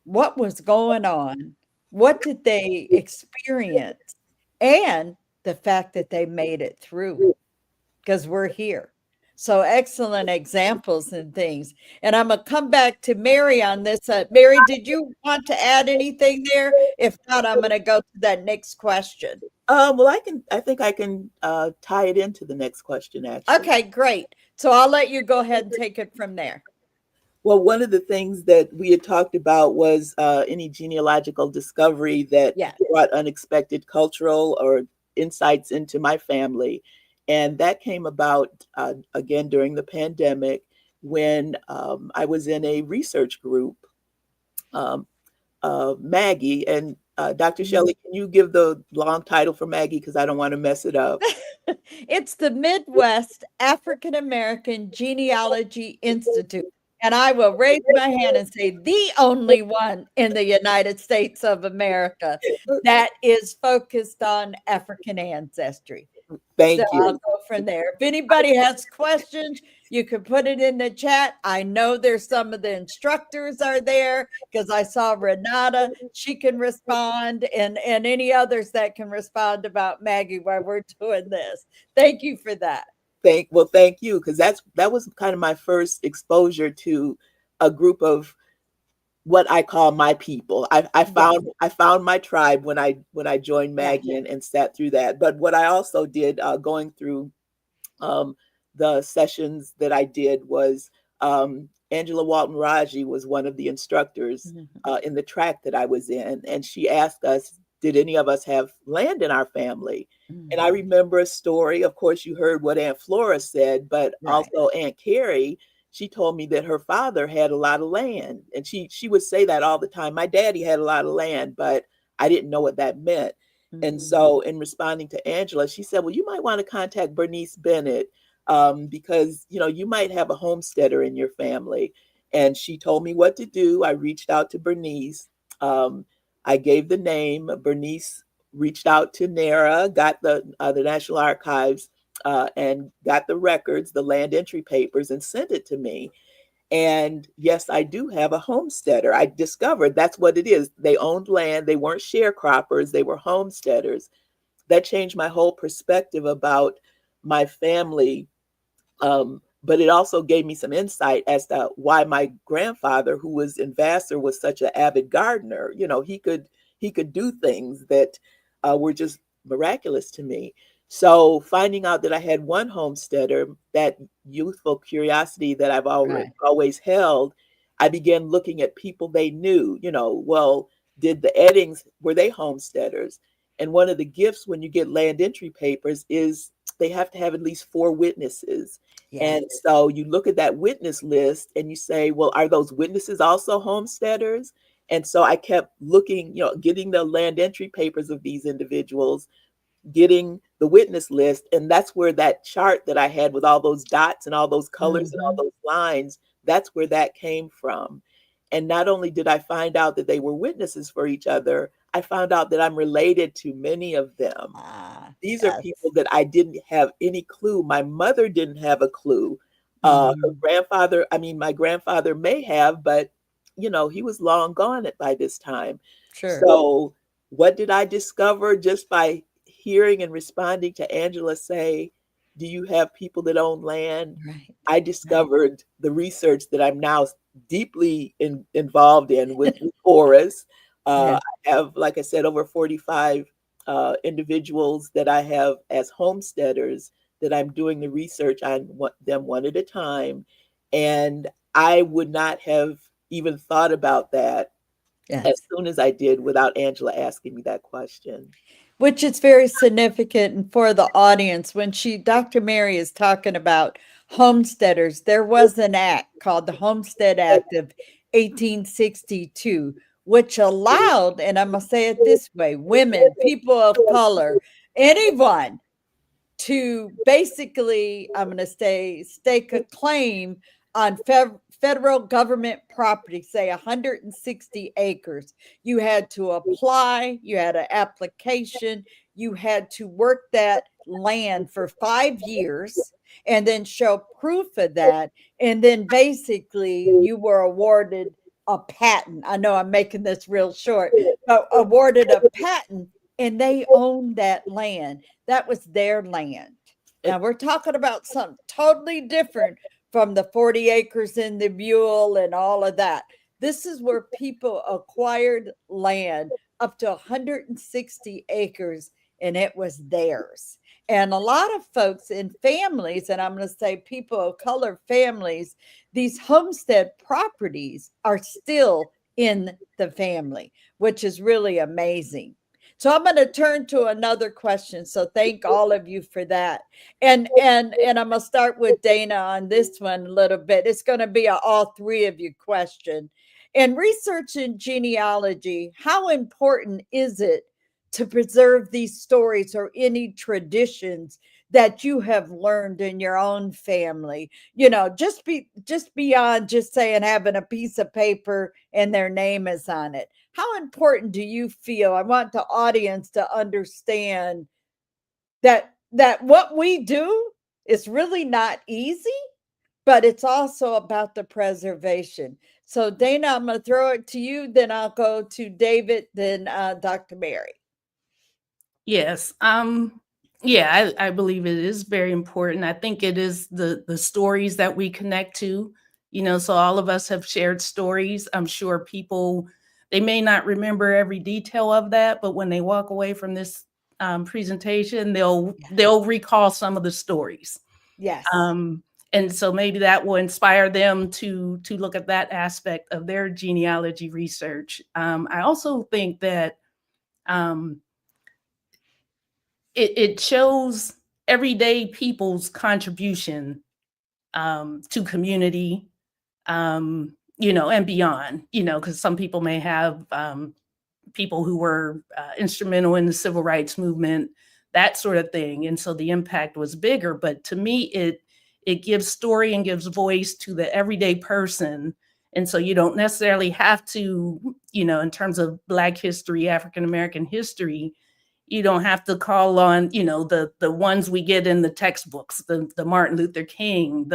[SPEAKER 1] what was going on, what did they experience, and the fact that they made it through, because we're here. So excellent examples and things. And I'm going to come back to Mary on this. Mary, did you want to add anything there? If not, I'm going to go to that next question.
[SPEAKER 2] Well, I think I can tie it into the next question, actually.
[SPEAKER 1] Okay, great. So I'll let you go ahead and take it from there.
[SPEAKER 2] Well, one of the things that we had talked about was any genealogical discovery that brought unexpected cultural or insights into my family. And that came about, again, during the pandemic, when I was in a research group, Maggie. And Dr. Shelley, can you give the long title for Maggie? Because I don't want to mess it up.
[SPEAKER 1] It's the Midwest African American Genealogy Institute. And I will raise my hand and say the only one in the United States of America that is focused on African ancestry.
[SPEAKER 2] Thank you.
[SPEAKER 1] I'll go from there. If anybody has questions, you can put it in the chat. I know there's some of the instructors are there, because I saw Renata. She can respond, and any others that can respond about Maggie while we're doing this. Thank you for that.
[SPEAKER 2] Thank you, because that was kind of my first exposure to a group of what I call my people. I found my tribe when I joined Maggie and sat through that. But what I also did going through the sessions that I did was Angela Walton Raji was one of the instructors in the track that I was in, and she asked us, did any of us have land in our family? And I remember a story. Of course, you heard what Aunt Flora said, but also Aunt Carrie. She told me that her father had a lot of land, and she would say that all the time. My daddy had a lot of land, but I didn't know what that meant. And so in responding to Angela, she said, well, you might want to contact Bernice Bennett because, you might have a homesteader in your family. And she told me what to do. I reached out to Bernice. I gave the name. Bernice reached out to NARA, got the National Archives, and got the records, the land entry papers, and sent it to me. And yes, I do have a homesteader. I discovered that's what it is. They owned land. They weren't sharecroppers. They were homesteaders. That changed my whole perspective about my family. But it also gave me some insight as to why my grandfather, who was in Vassar, was such an avid gardener. He could do things that were just miraculous to me. So finding out that I had one homesteader, that youthful curiosity that I've always held, I began looking at people they knew. Well, did the Eddings, were they homesteaders? And one of the gifts when you get land entry papers is they have to have at least 4 witnesses. Yes. And so you look at that witness list and you say, well, are those witnesses also homesteaders? And so I kept looking, getting the land entry papers of these individuals, getting the witness list. And that's where that chart that I had with all those dots and all those colors and all those lines, that's where that came from. And not only did I find out that they were witnesses for each other, I found out that I'm related to many of them. These are people that I didn't have any clue. My mother didn't have a clue. Her grandfather, my grandfather may have, but he was long gone by this time. Sure. So what did I discover just by hearing and responding to Angela say, do you have people that own land?
[SPEAKER 1] Right.
[SPEAKER 2] I discovered the research that I'm now deeply involved in with Horace.
[SPEAKER 1] Yeah.
[SPEAKER 2] I have, like I said, over 45 individuals that I have as homesteaders that I'm doing the research on them one at a time. And I would not have even thought about that
[SPEAKER 1] Yes.
[SPEAKER 2] as soon as I did without Angela asking me that question.
[SPEAKER 1] Which is very significant. And for the audience, when Dr. Mary is talking about homesteaders, there was an act called the Homestead Act of 1862, which allowed, and I'm going to say it this way, women, people of color, anyone to basically, I'm going to stake a claim on federal government property, say 160 acres. You had to apply, you had an application, you had to work that land for 5 years and then show proof of that. And then basically you were awarded a patent. I know I'm making this real short, but awarded a patent, and they owned that land. That was their land. Now we're talking about something totally different from the 40 acres in the Buell and all of that. This is where people acquired land up to 160 acres, and it was theirs. And a lot of folks in families, and I'm going to say people of color families, these homestead properties are still in the family, which is really amazing. So I'm going to turn to another question. So thank all of you for that. And I'm going to start with Dana on this one a little bit. It's going to be an all three of you question. In research in genealogy, how important is it to preserve these stories or any traditions that you have learned in your own family? You know, just beyond just saying having a piece of paper and their name is on it. How important do you feel? I want the audience to understand that what we do is really not easy, but it's also about the preservation. So Dana, I'm going to throw it to you, then I'll go to David, then Dr. Mary.
[SPEAKER 3] Yes. Yeah, I believe it is very important. I think it is the stories that we connect to, you know, so all of us have shared stories. I'm sure people, they may not remember every detail of that, but when they walk away from this presentation, they'll recall some of the stories.
[SPEAKER 1] Yes.
[SPEAKER 3] And so maybe that will inspire them to look at that aspect of their genealogy research. I also think that it shows everyday people's contribution to community, you know, and beyond, you know, because some people may have people who were instrumental in the civil rights movement, that sort of thing. And so the impact was bigger. But to me, it gives story and gives voice to the everyday person. And so you don't necessarily have to, you know, in terms of Black history, African American history, you don't have to call on, you know, the ones we get in the textbooks, the Martin Luther King,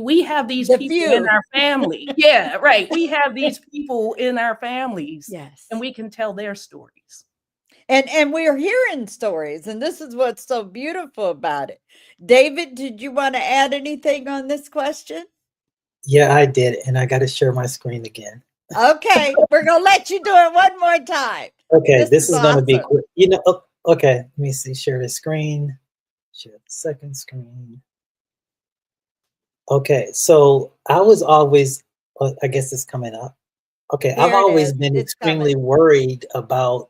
[SPEAKER 3] we have these people in our family. Yeah, right. We have these people in our families.
[SPEAKER 1] Yes.
[SPEAKER 3] And we can tell their stories.
[SPEAKER 1] And we're hearing stories, and this is what's so beautiful about it. David, did you want to add anything on this question?
[SPEAKER 4] Yeah, I did, and I got to share my screen again.
[SPEAKER 1] Okay, we're gonna let you do it one more time.
[SPEAKER 4] Okay, this is going to be quick. You know, okay, let me see, share the screen, share the second screen. Okay, so I was always, I guess it's coming up. Okay, I've always been extremely worried about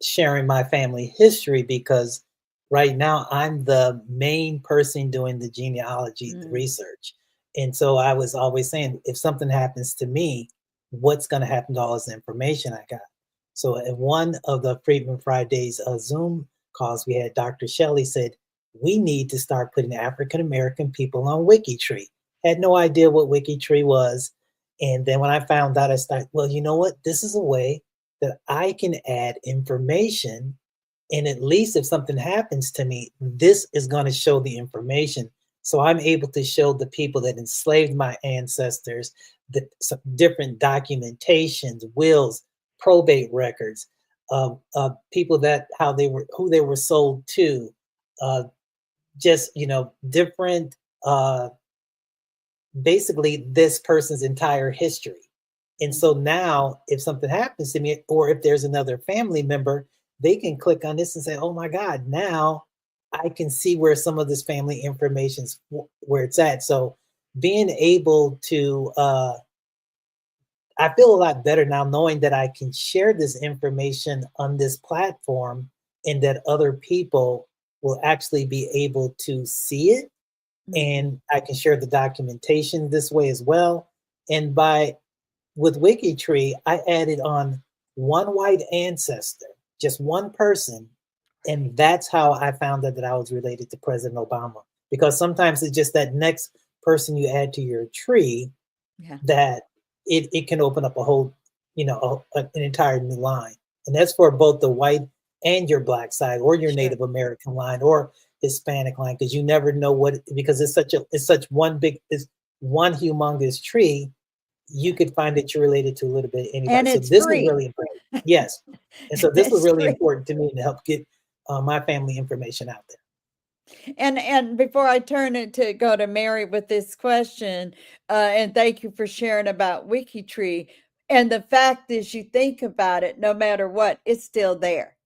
[SPEAKER 4] sharing my family history because right now I'm the main person doing the genealogy research. And so I was always saying, if something happens to me, what's going to happen to all this information I got? So in one of the Freedman Fridays Zoom calls we had, Dr. Shelley said, we need to start putting African-American people on WikiTree. Had no idea what WikiTree was. And then when I found out, I started, well, you know what? This is a way that I can add information. And at least if something happens to me, this is going to show the information. So I'm able to show the people that enslaved my ancestors, some different documentations, wills, probate records, people that who they were sold to, just different, basically this person's entire history. And so now if something happens to me, or if there's another family member, they can click on this and say, oh my God, now I can see where some of this family information's where it's at. So being able to, I feel a lot better now knowing that I can share this information on this platform and that other people will actually be able to see it. And I can share the documentation this way as well. And with WikiTree, I added on one white ancestor, just one person. And that's how I found out that I was related to President Obama. Because sometimes it's just that next person you add to your tree that it can open up a whole, an entire new line. And that's for both the white and your Black side, or your Native American line, or Hispanic line, because you never know because it's one humongous tree. You could find that you're related to a little bit anybody.
[SPEAKER 1] And it's
[SPEAKER 4] so this
[SPEAKER 1] free.
[SPEAKER 4] was really important. Yes. And so this was really important to me to help get my family information out there.
[SPEAKER 1] And before I turn it to go to Mary with this question, and thank you for sharing about WikiTree. And the fact is, you think about it, no matter what, it's still there.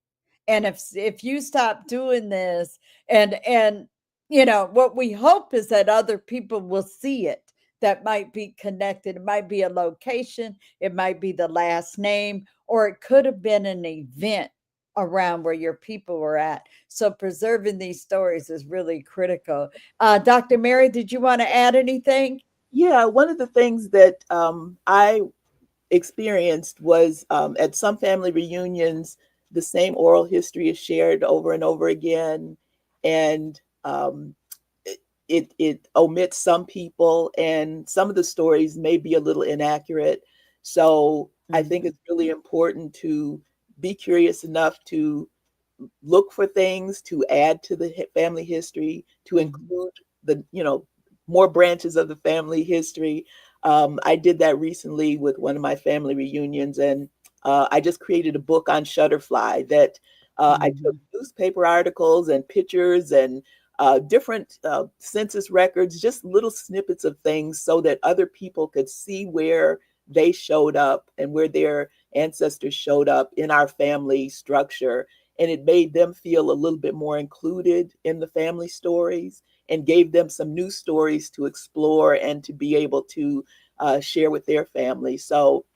[SPEAKER 1] And if you stop doing this, and what we hope is that other people will see it, that might be connected. It might be a location, it might be the last name, or it could have been an event around where your people were at. So preserving these stories is really critical. Dr. Mary, did you want to add anything?
[SPEAKER 2] Yeah, one of the things that I experienced was at some family reunions, the same oral history is shared over and over again, and it omits some people, and some of the stories may be a little inaccurate. So I think it's really important to be curious enough to look for things to add to the family history, to include the more branches of the family history. I did that recently with one of my family reunions, and I just created a book on Shutterfly that I took newspaper articles and pictures and different census records, just little snippets of things so that other people could see where they showed up and where their ancestors showed up in our family structure. And it made them feel a little bit more included in the family stories and gave them some new stories to explore and to be able to share with their family. So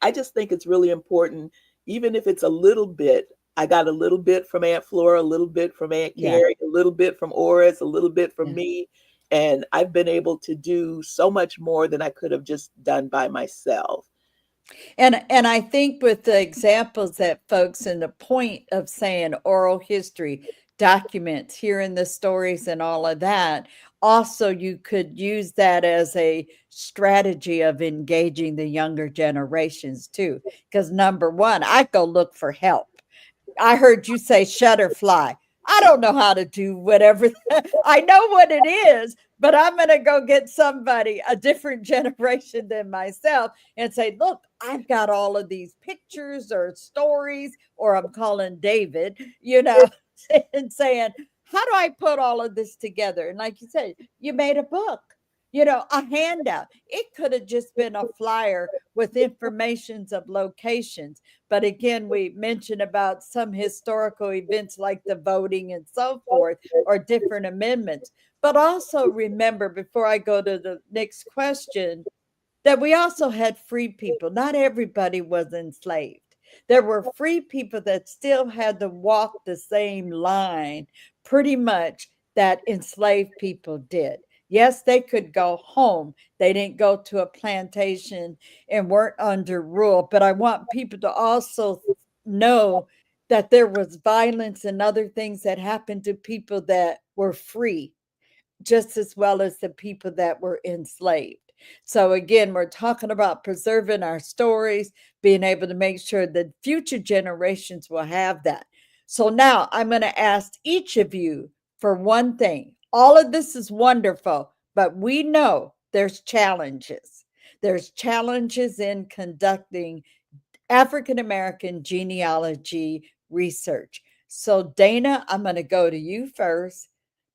[SPEAKER 2] I just think it's really important, even if it's a little bit. I got a little bit from Aunt Flora, a little bit from Aunt Carrie, a little bit from Oris, a little bit from me. And I've been able to do so much more than I could have just done by myself.
[SPEAKER 1] And I think with the examples that folks, and the point of saying oral history, documents, hearing the stories and all of that, also you could use that as a strategy of engaging the younger generations too. Because number one, I go look for help. I heard you say Shutterfly. I don't know how to do whatever. I know what it is, but I'm going to go get somebody, a different generation than myself, and say, look, I've got all of these pictures or stories, or I'm calling David, and saying, how do I put all of this together? And like you said, you made a book, a handout. It could have just been a flyer with informations of locations. But again, we mentioned about some historical events like the voting and so forth, or different amendments. But also remember, before I go to the next question, that we also had free people. Not everybody was enslaved. There were free people that still had to walk the same line, pretty much, that enslaved people did. Yes, they could go home. They didn't go to a plantation and weren't under rule. But I want people to also know that there was violence and other things that happened to people that were free, just as well as the people that were enslaved. So again, we're talking about preserving our stories, being able to make sure that future generations will have that. So now I'm going to ask each of you for one thing. All of this is wonderful, but we know there's challenges. There's challenges in conducting African American genealogy research. So, Dana, I'm going to go to you first,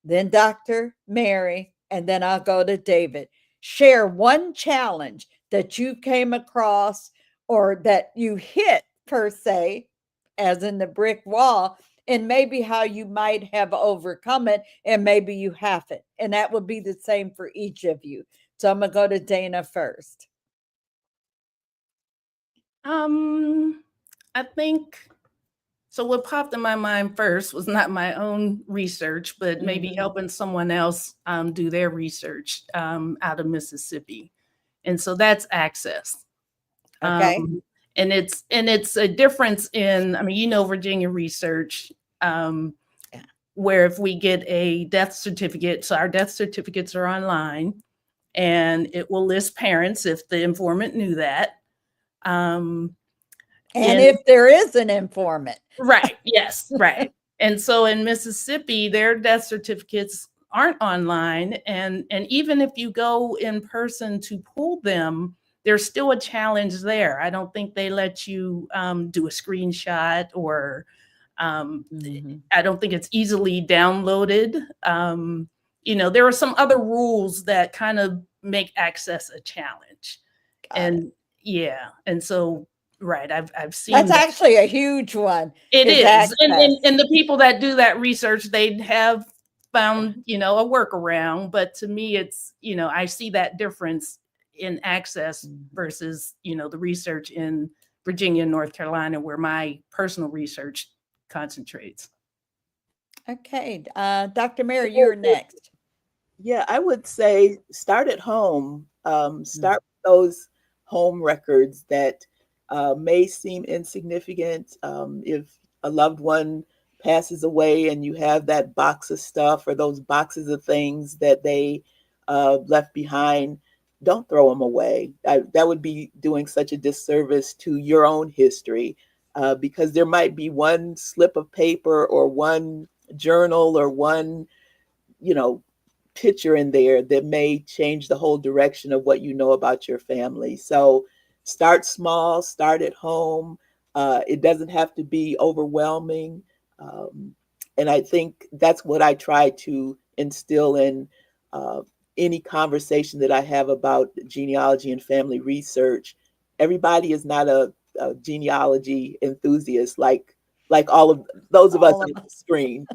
[SPEAKER 1] then Dr. Mary, and then I'll go to David. Share one challenge that you came across or that you hit, per se, as in the brick wall, and maybe how you might have overcome it, and maybe you haven't. And that would be the same for each of you. So, I'm going to go to Dana first.
[SPEAKER 3] I think so. What popped in my mind first was not my own research, but maybe helping someone else do their research out of Mississippi, and so that's access.
[SPEAKER 1] Okay.
[SPEAKER 3] And it's a difference in, I mean, you know, Virginia research, where if we get a death certificate, so our death certificates are online, and it will list parents if the informant knew that.
[SPEAKER 1] And if there is an informant.
[SPEAKER 3] Right. Yes. Right. And so in Mississippi, their death certificates aren't online. And even if you go in person to pull them, there's still a challenge there. I don't think they let you do a screenshot, or I don't think it's easily downloaded. You know, there are some other rules that kind of make access a challenge. Yeah. And so, right, I've seen
[SPEAKER 1] that's actually a huge one.
[SPEAKER 3] It is. And the people that do that research, they have found, you know, a workaround. But to me, it's, you know, I see that difference in access versus, you know, the research in Virginia and North Carolina, where my personal research concentrates.
[SPEAKER 1] Okay. Dr. Mary, you're next.
[SPEAKER 2] Yeah, I would say start at home. Start with those home records that may seem insignificant. If a loved one passes away and you have that box of stuff or those boxes of things that they left behind, don't throw them away. That would be doing such a disservice to your own history, because there might be one slip of paper or one journal or one, you know, picture in there that may change the whole direction of what you know about your family. So start small, start at home. It doesn't have to be overwhelming. And I think that's what I try to instill in any conversation that I have about genealogy and family research. Everybody is not a genealogy enthusiast like all of those of us on the screen.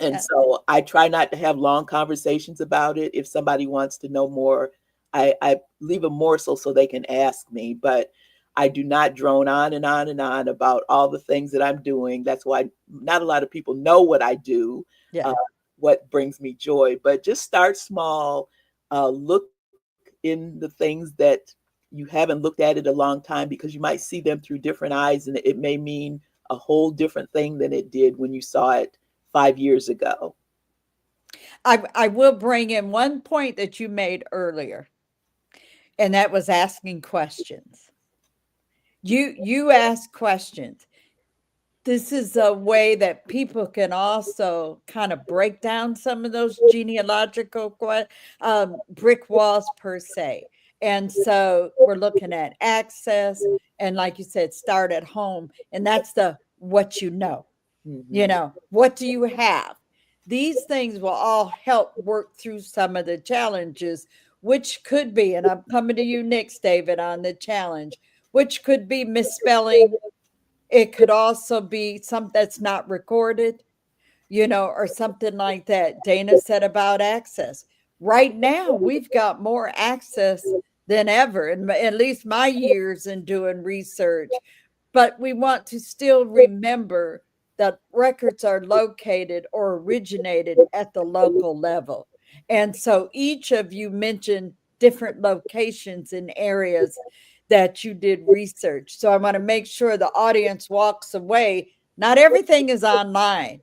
[SPEAKER 2] And so I try not to have long conversations about it. If somebody wants to know more, I leave a morsel so they can ask me, but I do not drone on and on and on about all the things that I'm doing. That's why not a lot of people know what I do, what brings me joy, but just start small, look in the things that you haven't looked at it a long time, because you might see them through different eyes and it may mean a whole different thing than it did when you saw it 5 years ago.
[SPEAKER 1] I will bring in one point that you made earlier, and that was asking questions. You ask questions. This is a way that people can also kind of break down some of those genealogical brick walls, per se. And so we're looking at access, and like you said, start at home. And that's the what you know. You know, what do you have? These things will all help work through some of the challenges, which could be, and I'm coming to you next, David, on the challenge, which could be misspelling. It could also be something that's not recorded, you know, or something like that. Dana said about access. Right now, we've got more access than ever, in at least my years in doing research. But we want to still remember that records are located or originated at the local level. And so each of you mentioned different locations in areas that you did research. So I want to make sure the audience walks away. Not everything is online.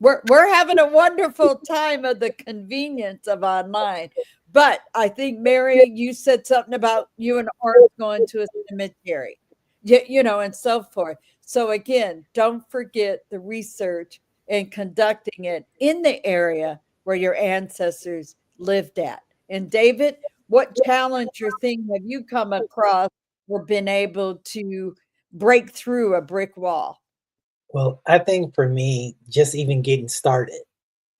[SPEAKER 1] We're having a wonderful time of the convenience of online. But I think, Mary, you said something about you and Art going to a cemetery, you know, and so forth. So again, don't forget the research and conducting it in the area where your ancestors lived at. And David, what challenge or thing have you come across or been able to break through a brick wall?
[SPEAKER 4] Well, I think for me, just even getting started,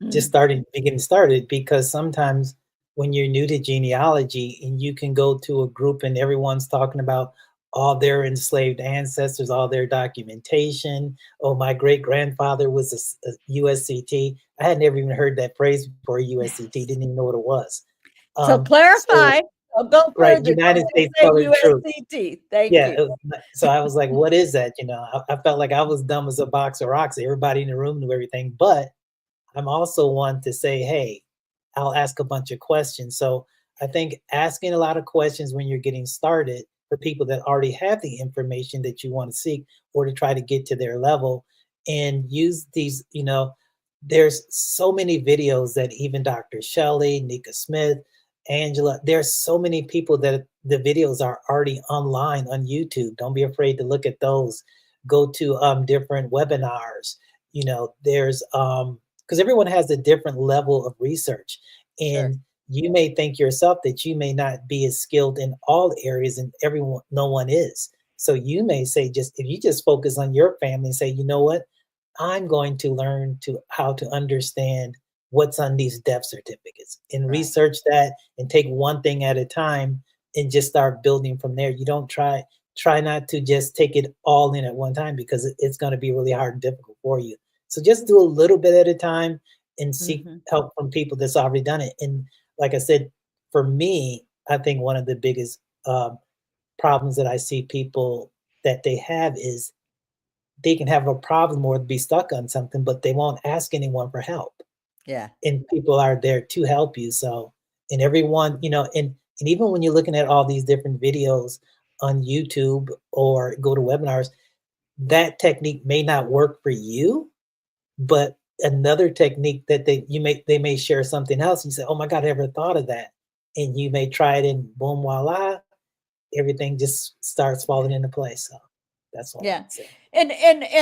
[SPEAKER 4] just
[SPEAKER 1] Mm.
[SPEAKER 4] getting started, because sometimes when you're new to genealogy and you can go to a group and everyone's talking about all their enslaved ancestors, all their documentation. Oh, my great grandfather was a USCT. I had never even heard that phrase before. USCT, didn't even know what it was.
[SPEAKER 1] So
[SPEAKER 4] So
[SPEAKER 1] clarify. I'll go
[SPEAKER 4] right,
[SPEAKER 1] further.
[SPEAKER 4] United
[SPEAKER 1] Don't
[SPEAKER 4] States
[SPEAKER 1] just say
[SPEAKER 4] Colored Troops.
[SPEAKER 1] USCT. Thank
[SPEAKER 4] Yeah,
[SPEAKER 1] you.
[SPEAKER 4] so I was like, "What is that?" You know, I felt like I was dumb as a box of rocks. Everybody in the room knew everything, but I'm also one to say, "Hey, I'll ask a bunch of questions." So I think asking a lot of questions when you're getting started for people that already have the information that you want to seek, or to try to get to their level, and use these, there's so many videos that even Dr. Shelley, Nika Smith, Angela, there's so many people that the videos are already online on YouTube. Don't be afraid to look at those. Go to different webinars. There's because everyone has a different level of research,
[SPEAKER 1] Sure.
[SPEAKER 4] and you may think yourself that you may not be as skilled in all areas, and no one is. So you may say, just if you just focus on your family and say, you know what, I'm going to learn how to understand what's on these death certificates, and
[SPEAKER 1] Right.
[SPEAKER 4] research that and take one thing at a time and just start building from there. You don't try not to just take it all in at one time, because it's going to be really hard and difficult for you. So just do a little bit at a time and seek
[SPEAKER 1] Mhm.
[SPEAKER 4] help from people that's already done it. And like I said, for me, I think one of the biggest problems that I see people that they have is they can have a problem or be stuck on something, but they won't ask anyone for help.
[SPEAKER 1] Yeah.
[SPEAKER 4] And people are there to help you. So, and everyone, and even when you're looking at all these different videos on YouTube or go to webinars, that technique may not work for you, but another technique that they may share something else. You say, "Oh my God, I never thought of that," and you may try it, and boom, voila, everything just starts falling into place. So that's all I
[SPEAKER 1] Yeah.
[SPEAKER 4] would say.
[SPEAKER 1] And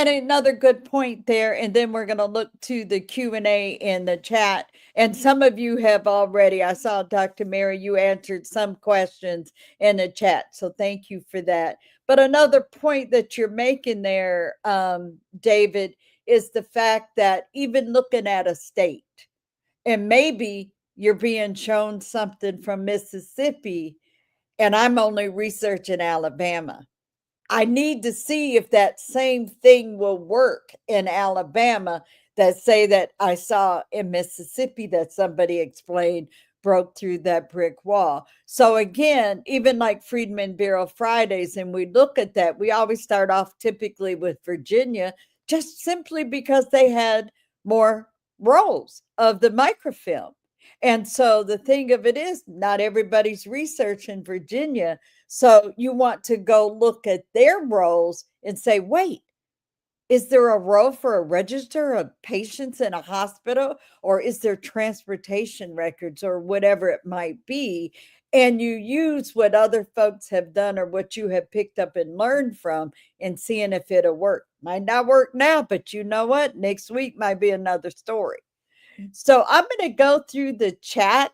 [SPEAKER 1] another good point there, and then we're going to look to the Q&A in the chat. And some of you have already, I saw Dr. Mary, you answered some questions in the chat. So thank you for that. But another point that you're making there, David, is the fact that even looking at a state, and maybe you're being shown something from Mississippi, and I'm only researching Alabama. I need to see if that same thing will work in Alabama that say that I saw in Mississippi that somebody explained broke through that brick wall. So again, even like Freedmen Bureau Fridays, and we look at that, we always start off typically with Virginia, just simply because they had more rolls of the microfilm. And so the thing of it is, not everybody's research in Virginia, so you want to go look at their roles and say, wait, is there a role for a register of patients in a hospital? Or is there transportation records or whatever it might be? And you use what other folks have done or what you have picked up and learned from and seeing if it'll work. Might not work now, but you know what? Next week might be another story. So I'm going to go through the chat,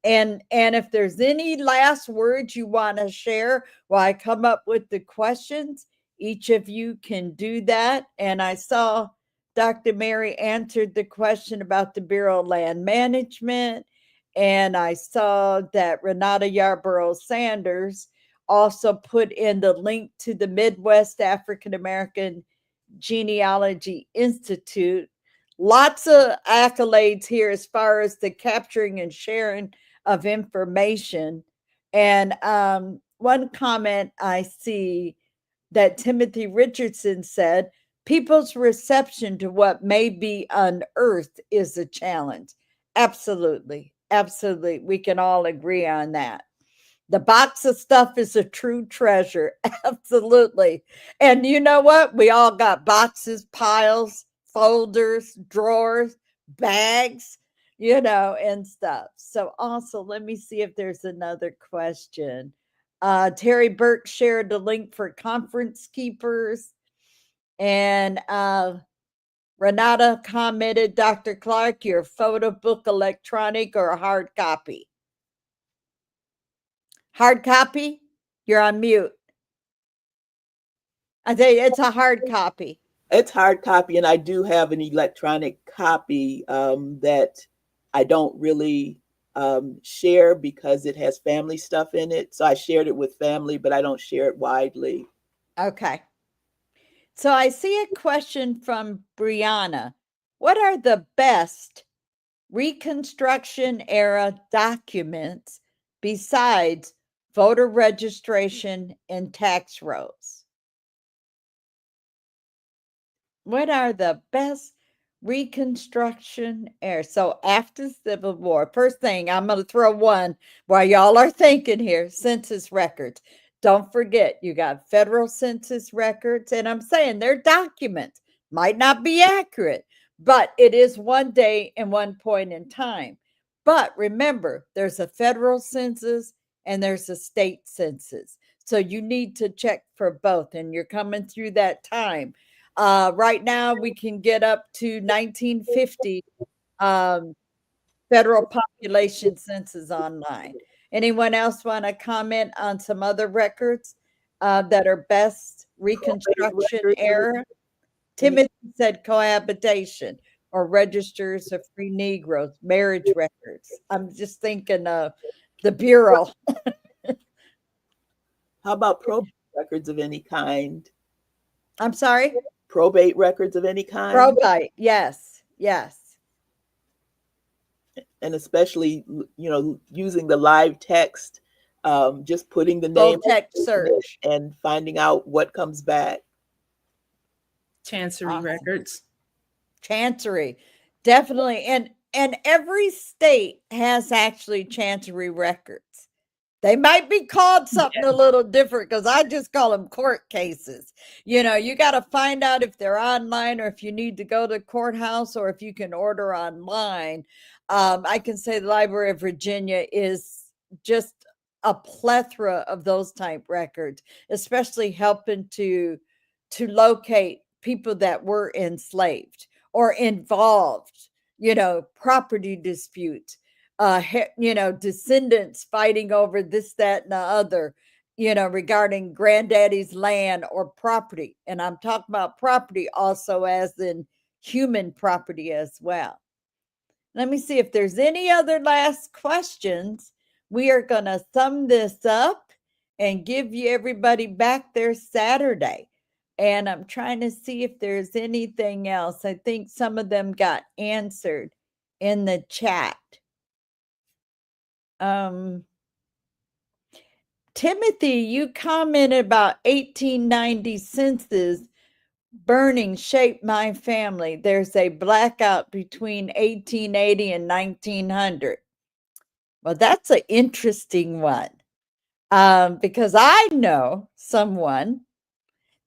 [SPEAKER 1] and if there's any last words you want to share while I come up with the questions, each of you can do that. And I saw Dr. Mary answered the question about the Bureau of Land Management, and I saw that Renata Yarborough Sanders also put in the link to the Midwest African American Genealogy Institute. Lots of accolades here as far as the capturing and sharing of information. And one comment I see that Timothy Richardson said, people's reception to what may be unearthed is a challenge. Absolutely. Absolutely. We can all agree on that. The box of stuff is a true treasure. Absolutely. And you know what? We all got boxes, piles, folders, drawers, bags, and stuff. So also, let me see if there's another question. Terry Burke shared the link for conference keepers. And Renata commented, Dr. Clark, your photo book electronic or a hard copy? Hard copy? You're on mute. I think it's a hard copy.
[SPEAKER 2] It's hard copy, and I do have an electronic copy that I don't really share because it has family stuff in it. So I shared it with family, but I don't share it widely.
[SPEAKER 1] Okay. So I see a question from Brianna. What are the best Reconstruction era documents besides voter registration and tax rolls? What are the best Reconstruction era? So after Civil War, first thing I'm going to throw one while y'all are thinking here, census records. Don't forget, you got federal census records, and I'm saying they're documents. Might not be accurate, but it is one day and one point in time. But remember, there's a federal census and there's a state census. So you need to check for both, and you're coming through that time. Right now, we can get up to 1950 federal population census online. Anyone else want to comment on some other records that are best Reconstruction era? Timothy said cohabitation or registers of free Negroes, marriage records. I'm just thinking of the Bureau.
[SPEAKER 2] How about probate records of any kind?
[SPEAKER 1] I'm sorry?
[SPEAKER 2] Probate records of any kind?
[SPEAKER 1] Probate, yes, yes.
[SPEAKER 2] And especially, using the live text, just putting the
[SPEAKER 1] Full
[SPEAKER 2] name
[SPEAKER 1] text search.
[SPEAKER 2] and finding out what comes back.
[SPEAKER 3] Chancery
[SPEAKER 1] Awesome.
[SPEAKER 3] records.
[SPEAKER 1] Chancery, definitely. And every state has actually chancery records. They might be called something a little different because I just call them court cases. You got to find out if they're online or if you need to go to the courthouse or if you can order online. I can say the Library of Virginia is just a plethora of those type records, especially helping to locate people that were enslaved or involved, property disputes. Descendants fighting over this, that, and the other, regarding granddaddy's land or property. And I'm talking about property also as in human property as well. Let me see if there's any other last questions. We are going to sum this up and give you everybody back there Saturday. And I'm trying to see if there's anything else. I think some of them got answered in the chat. Timothy, you commented about 1890 census burning shaped my family. There's a blackout between 1880 and 1900. Well, that's an interesting one because I know someone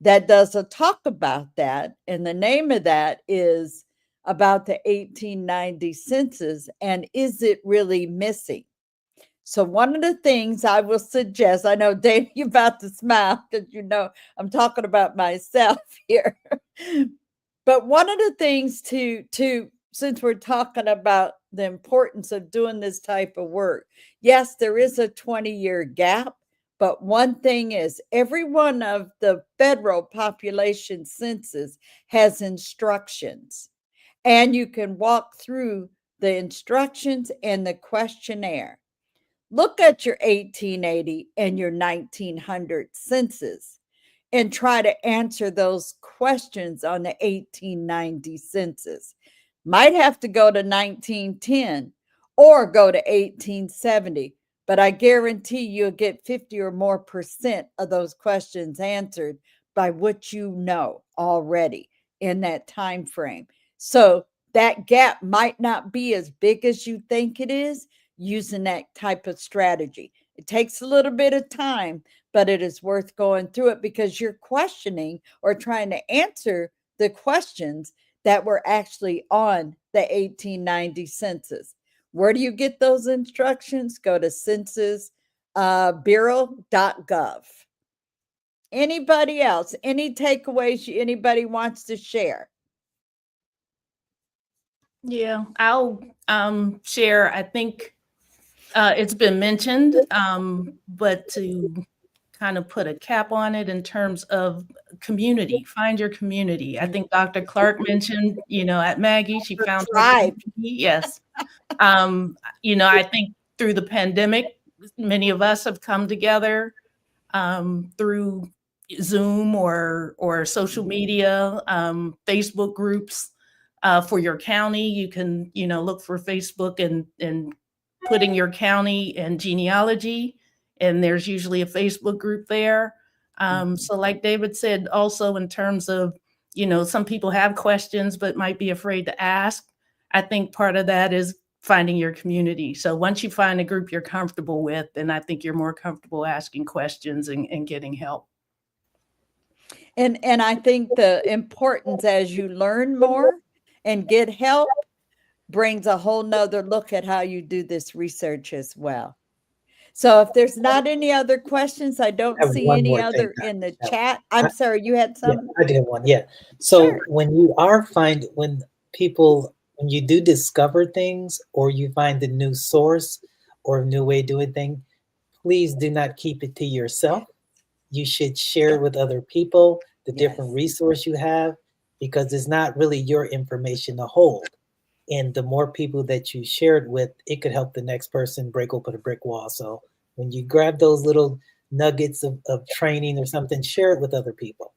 [SPEAKER 1] that does a talk about that, and the name of that is about the 1890 census and is it really missing? So one of the things I will suggest, I know, Dave, you're about to smile because I'm talking about myself here. But one of the things to since we're talking about the importance of doing this type of work, yes, there is a 20-year gap, but one thing is every one of the federal population census has instructions, and you can walk through the instructions and the questionnaire. Look at your 1880 and your 1900 census and try to answer those questions on the 1890 census. Might have to go to 1910 or go to 1870, but I guarantee you'll get 50 or more percent of those questions answered by what you know already in that time frame. So that gap might not be as big as you think it is using that type of strategy. It takes a little bit of time, but it is worth going through it because you're questioning or trying to answer the questions that were actually on the 1890 census. Where do you get those instructions? Go to censusbureau.gov. Anybody else? Any takeaways anybody wants to share?
[SPEAKER 3] Yeah, I'll share. I think it's been mentioned, but to kind of put a cap on it in terms of community. Find your community. I think Dr. Clark mentioned, at Maggie, she found her
[SPEAKER 1] tribe.
[SPEAKER 3] community. Yes. I think through the pandemic, many of us have come together through Zoom or social media, Facebook groups for your county. You can, look for Facebook and put in your county and genealogy, and there's usually a Facebook group there. So like David said, also in terms of, some people have questions but might be afraid to ask. I think part of that is finding your community. So once you find a group you're comfortable with, then I think you're more comfortable asking questions and getting help.
[SPEAKER 1] And I think the importance as you learn more and get help brings a whole nother look at how you do this research as well. So if there's not any other questions, I don't
[SPEAKER 4] I have
[SPEAKER 1] see
[SPEAKER 4] one
[SPEAKER 1] any
[SPEAKER 4] more thing,
[SPEAKER 1] other
[SPEAKER 4] Dr.
[SPEAKER 1] in the
[SPEAKER 4] Shelley.
[SPEAKER 1] chat. I'm sorry, you had
[SPEAKER 4] Yeah,
[SPEAKER 1] some?
[SPEAKER 4] I did one. Yeah. So
[SPEAKER 1] Sure.
[SPEAKER 4] when you do discover things or you find a new source or a new way of doing things, please do not keep it to yourself. You should share it with other people, the different
[SPEAKER 1] Yes.
[SPEAKER 4] resource you have, because it's not really your information to hold. And the more people that you share it with, it could help the next person break open a brick wall. So when you grab those little nuggets of training or something, share it with other people.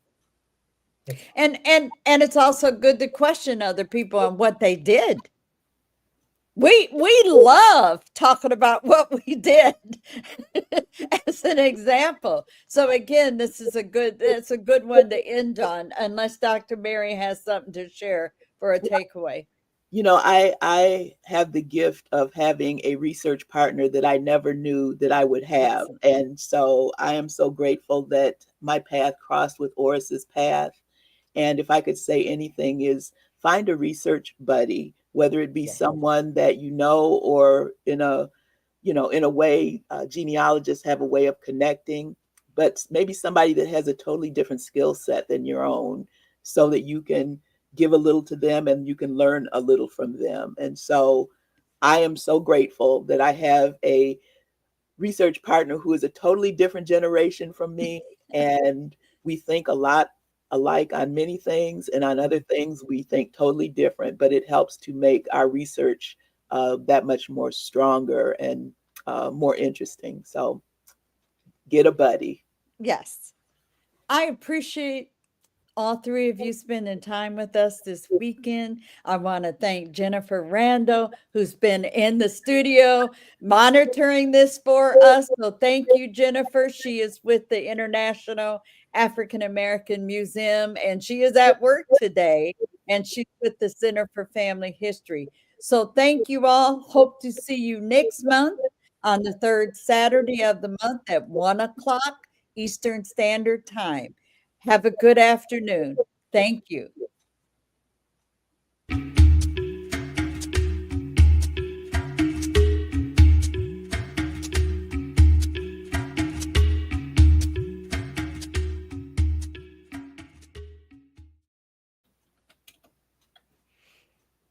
[SPEAKER 1] And it's also good to question other people on what they did. We love talking about what we did as an example. So again, it's a good one to end on, unless Dr. Mary has something to share for a takeaway.
[SPEAKER 2] I have the gift of having a research partner that I never knew that I would have.
[SPEAKER 1] Excellent.
[SPEAKER 2] And so I am so grateful that my path crossed with Oris's path. And if I could say anything is find a research buddy, whether it be
[SPEAKER 1] Yes.
[SPEAKER 2] someone that you know or in a way, genealogists have a way of connecting, but maybe somebody that has a totally different skill set than your own, so that you can give a little to them and you can learn a little from them. And so I am so grateful that I have a research partner who is a totally different generation from me, and we think a lot alike on many things, and on other things we think totally different, but it helps to make our research that much more stronger and more interesting. So get a buddy.
[SPEAKER 1] Yes. I appreciate all three of you spending time with us this weekend. I want to thank Jennifer Randall, who's been in the studio monitoring this for us. So thank you, Jennifer. She is with the International African American Museum, and she is at work today, and she's with the Center for Family History. So thank you all. Hope to see you next month on the third Saturday of the month at 1 o'clock Eastern Standard Time. Have a good afternoon. Thank you.